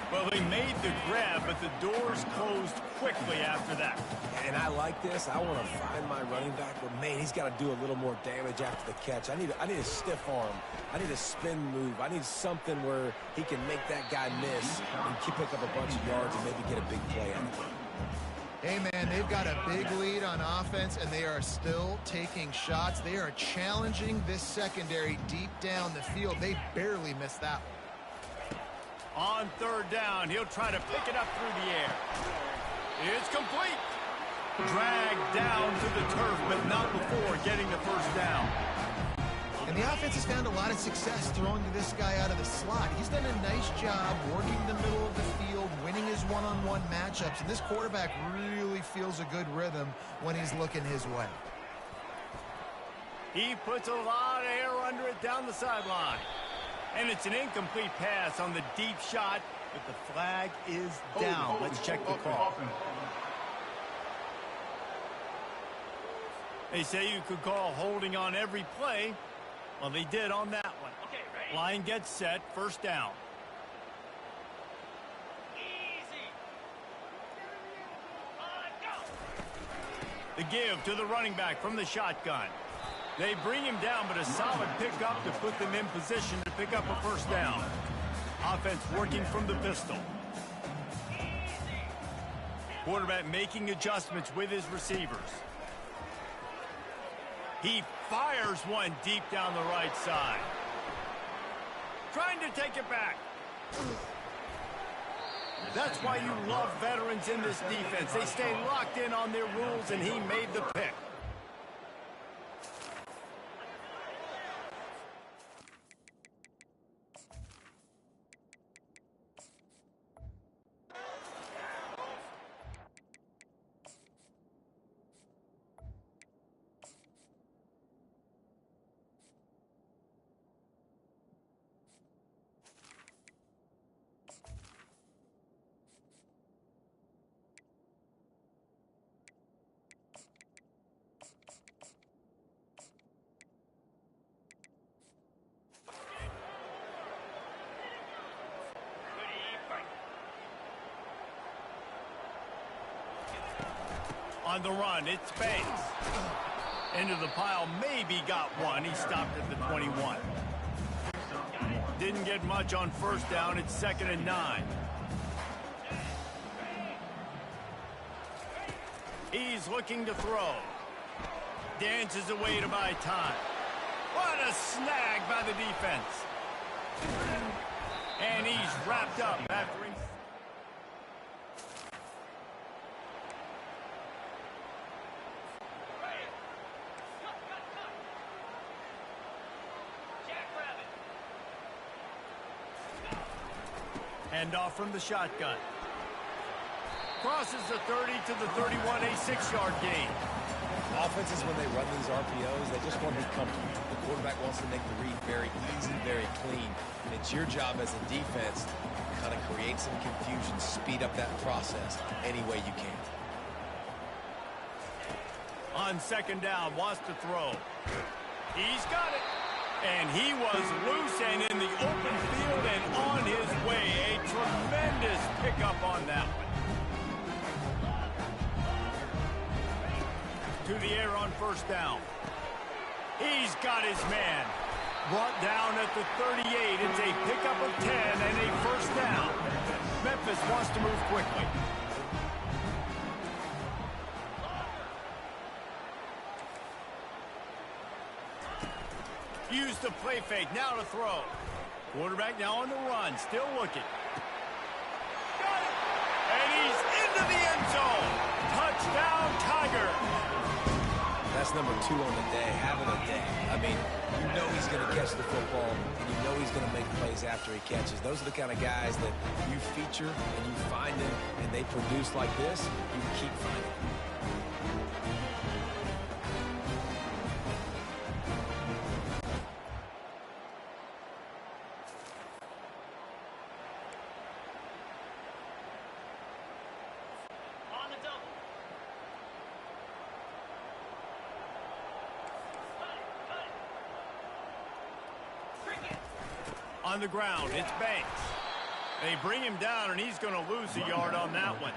Well, they made the grab, but the doors closed quickly after that. And I like this. I want to find my running back, but man, he's got to do a little more damage after the catch. I need a stiff arm. I need a spin move. I need something where he can make that guy miss and pick up a bunch of yards and maybe get a big play out of it. Hey, man, they've got a big lead on offense, and they are still taking shots. They are challenging this secondary deep down the field. They barely missed that one. On 3rd down, he'll try to pick it up through the air. It's complete. Dragged down to the turf, but not before getting the first down. And the offense has found a lot of success throwing to this guy out of the slot. He's done a nice job working the middle of the field, winning his one-on-one matchups, and this quarterback really feels a good rhythm when he's looking his way. He puts a lot of air under it down the sideline. And it's an incomplete pass on the deep shot, but the flag is down. Let's check the call. They say you could call holding on every play. Well, they did on that one. Okay, ready? Line gets set, first down. Easy. The give to the running back from the shotgun. They bring him down, but a solid pickup to put them in position to pick up a first down. Offense working from the pistol. Quarterback making adjustments with his receivers. He fires one deep down the right side. Trying to take it back. That's why you love veterans in this defense. They stay locked in on their rules, and he made the pick. On the run, it's Banks. Into the pile, maybe got one. He stopped at the 21. Didn't get much on first down. It's 2nd and 9. He's looking to throw. Dances away to buy time. What a snag by the defense. And he's wrapped up after he... Hand off from the shotgun. Crosses the 30 to the 31, a 6-yard gain. Offenses, when they run these RPOs, they just want to be comfortable. The quarterback wants to make the read very easy, very clean. And it's your job as a defense to kind of create some confusion, speed up that process any way you can. On 2nd down, wants to throw. He's got it. And he was loose and in the open field and on his way. A tremendous pickup on that one. To the air on first down. He's got his man. Brought down at the 38. It's a pickup of 10 and a first down. Memphis wants to move quickly. Use the play fake, now to throw. Quarterback now on the run, still looking. Got it! And he's into the end zone. Touchdown, Tiger. That's number 2 on the day, having a day. I mean, you know he's going to catch the football, and you know he's going to make plays after he catches. Those are the kind of guys that you feature and you find them, and they produce like this, you keep finding them. On the ground, it's Banks. They bring him down, and he's going to lose a yard on that one.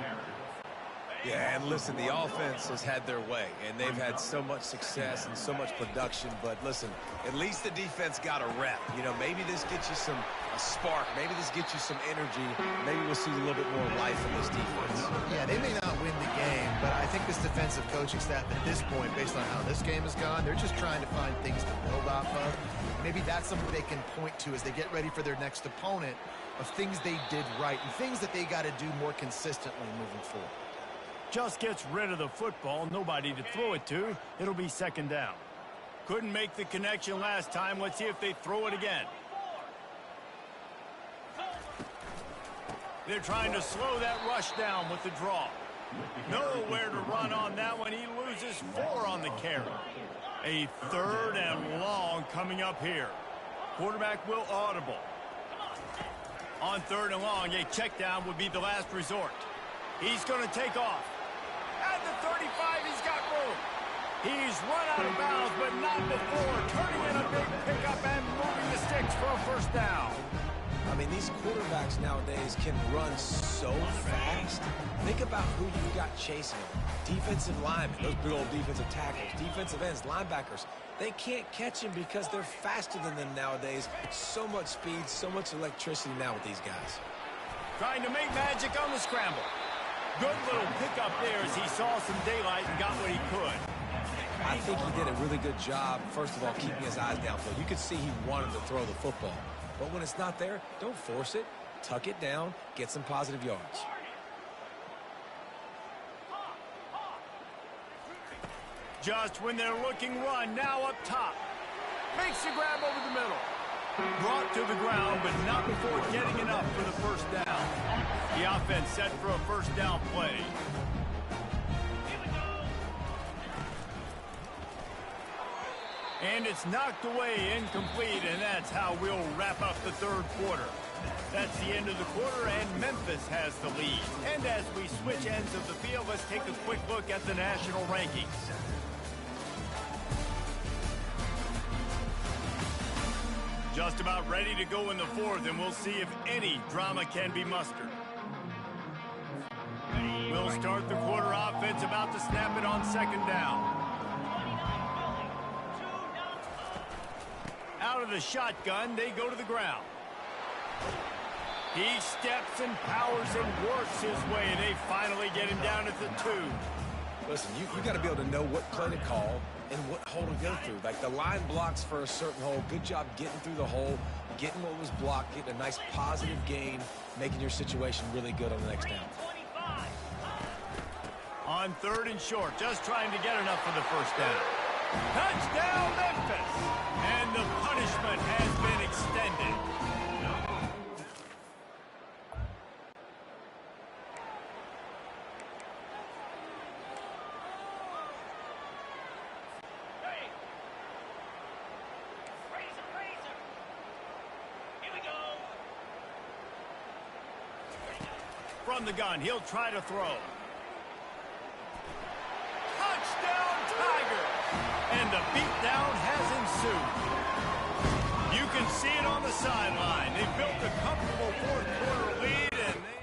Yeah, and listen, the offense has had their way, and they've had so much success and so much production. But listen, at least the defense got a rep. You know, maybe this gets you a spark. Maybe this gets you some energy. Maybe we'll see a little bit more life in this defense. Yeah, they may not win the game, but I think this defensive coaching staff at this point, based on how this game has gone, they're just trying to find things to build off of. Maybe that's something they can point to as they get ready for their next opponent, of things they did right and things that they got to do more consistently moving forward. Just gets rid of the football, nobody to throw it to. It'll be 2nd down. Couldn't make the connection last time. Let's see if they throw it again. They're trying to slow that rush down with the draw. Nowhere to run on that one. He loses 4 on the carry. A 3rd and long coming up here. Quarterback will audible. On 3rd and long, a check down would be the last resort. He's going to take off. At the 35, he's got room. He's run out of bounds, but not before turning in a big pickup and moving the sticks for a first down. I mean, these quarterbacks nowadays can run so fast. Think about who you've got chasing them. Defensive linemen, those big old defensive tackles, defensive ends, linebackers. They can't catch him because they're faster than them nowadays. So much speed, so much electricity now with these guys. Trying to make magic on the scramble. Good little pickup there as he saw some daylight and got what he could. I think he did a really good job, first of all, keeping his eyes downfield. You could see he wanted to throw the football. But when it's not there, don't force it. Tuck it down, get some positive yards. Just when they're looking run, now up top. Makes the grab over the middle. Brought to the ground, but not before getting enough for the first down. The offense set for a first down play. And it's knocked away, incomplete, and that's how we'll wrap up the third quarter. That's the end of the quarter, and Memphis has the lead. And as we switch ends of the field, let's take a quick look at the national rankings. Just about ready to go in the fourth, and we'll see if any drama can be mustered. We'll start the quarter offense, about to snap it on second down. Out of the shotgun, they go to the ground. He steps and powers and works his way, and they finally get him down at the 2. Listen, you got to be able to know what play to call and what hole to go through. Like the line blocks for a certain hole. Good job getting through the hole, getting what was blocked, getting a nice positive gain, making your situation really good on the next down. On third and short, just trying to get enough for the first down. Touchdown, Memphis! And the punishment has been extended. From the gun, he'll try to throw. Touchdown, Tigers! And the beatdown has ensued. You can see it on the sideline. They built a comfortable fourth quarter lead, and they...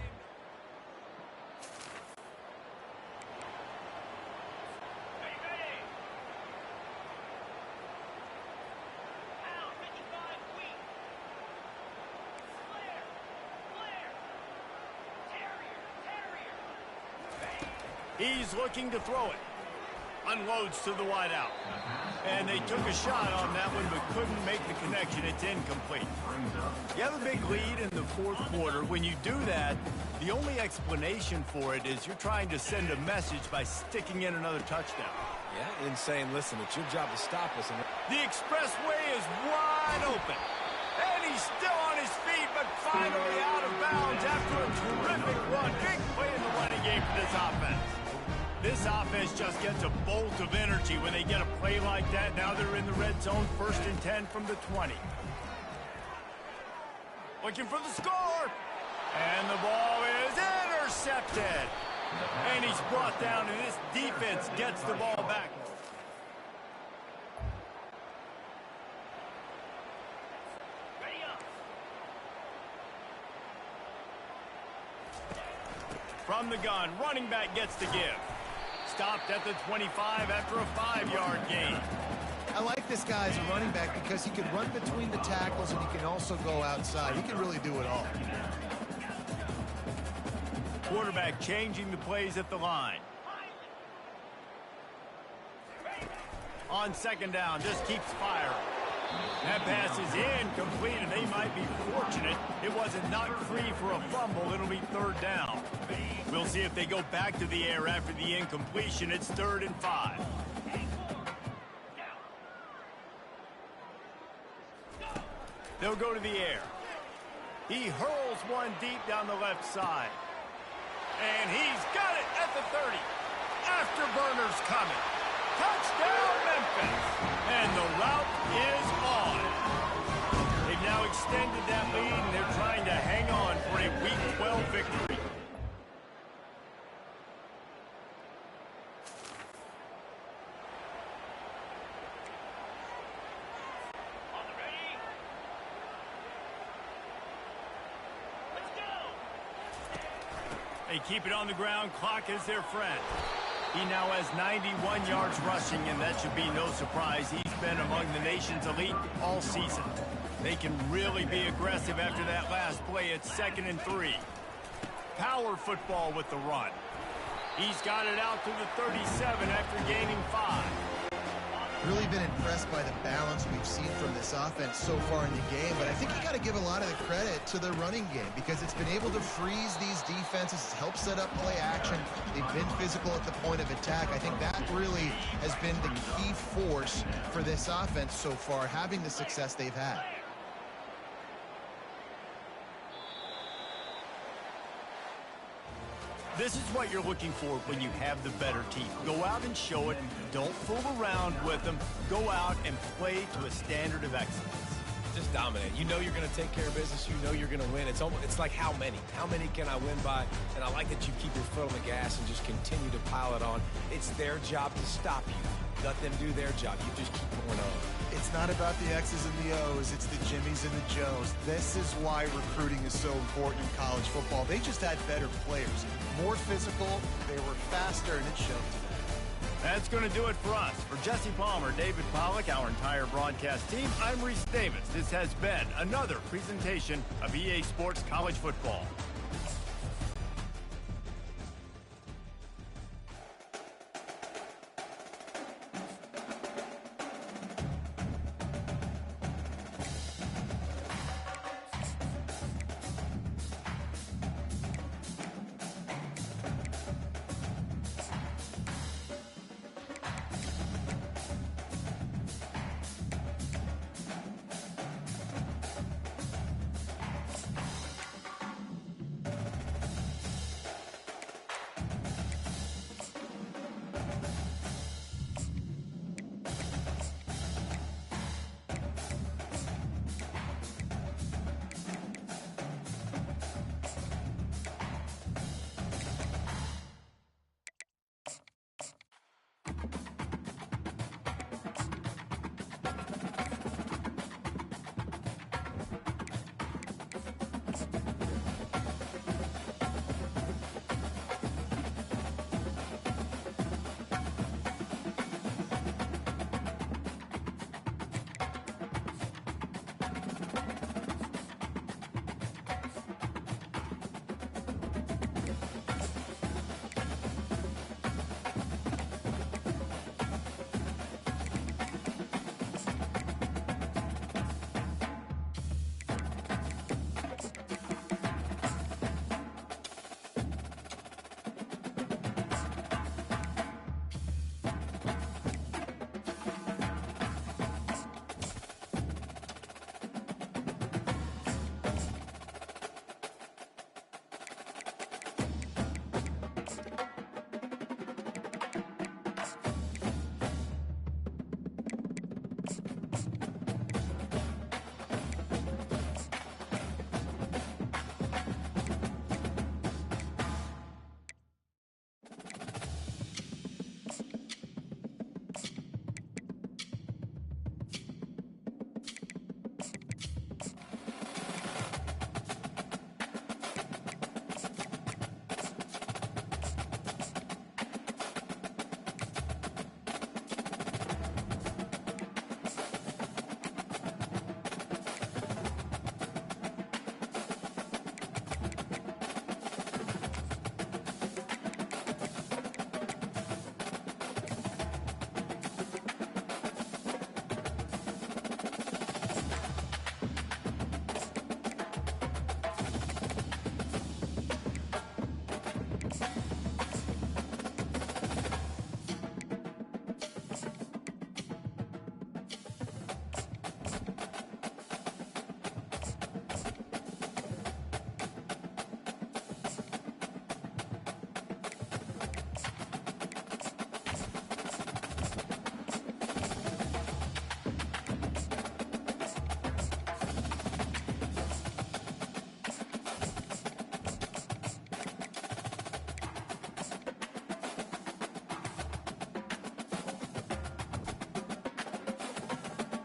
He's looking to throw it. Unloads to the wideout. And they took a shot on that one, but couldn't make the connection. It's incomplete. You have a big lead in the fourth quarter. When you do that, the only explanation for it is you're trying to send a message by sticking in another touchdown. Yeah, and saying, listen, it's your job to stop us. The expressway is wide open. And he's still on his feet, but finally out of bounds after a terrific run. Big play in the running game for this offense. This offense just gets a bolt of energy when they get a play like that. Now they're in the red zone, 1st and 10 from the 20. Looking for the score. And the ball is intercepted. And he's brought down, and this defense gets the ball back. From the gun, running back gets the give. Stopped at the 25 after a 5-yard gain. I like this guy as a running back because he can run between the tackles and he can also go outside. He can really do it all. Quarterback changing the plays at the line. On second down, just keeps firing. That pass is incomplete, and they might be fortunate it wasn't knocked free for a fumble. It'll be 3rd down. We'll see if they go back to the air after the incompletion. It's 3rd and 5. They'll go to the air. He hurls one deep down the left side. And he's got it at the 30. Afterburner's coming. Touchdown, Memphis. And the route is on. They've now extended that lead, and they're trying to hang on for a Week 12 victory. They keep it on the ground. Clock is their friend. He now has 91 yards rushing, and that should be no surprise. He's been among the nation's elite all season. They can really be aggressive after that last play. It's 2nd and 3. Power football with the run. He's got it out to the 37 after gaining 5. Really been impressed by the balance we've seen from this offense so far in the game, but I think you got to give a lot of the credit to the running game because it's been able to freeze these defenses, it's helped set up play action. They've been physical at the point of attack. I think that really has been the key force for this offense so far, having the success they've had. This is what you're looking for when you have the better team. Go out and show it. Don't fool around with them. Go out and play to a standard of excellence. Just dominate. You know you're going to take care of business. You know you're going to win. It's like how many? How many can I win by? And I like that you keep your foot on the gas and just continue to pile it on. It's their job to stop you. Let them do their job. You just keep going on. It's not about the X's and the O's. It's the Jimmies and the Joes. This is why recruiting is so important in college football. They just had better players, more physical, they were faster, and it showed today. That's going to do it for us. For Jesse Palmer, David Pollack, our entire broadcast team, I'm Reese Davis. This has been another presentation of EA Sports College Football.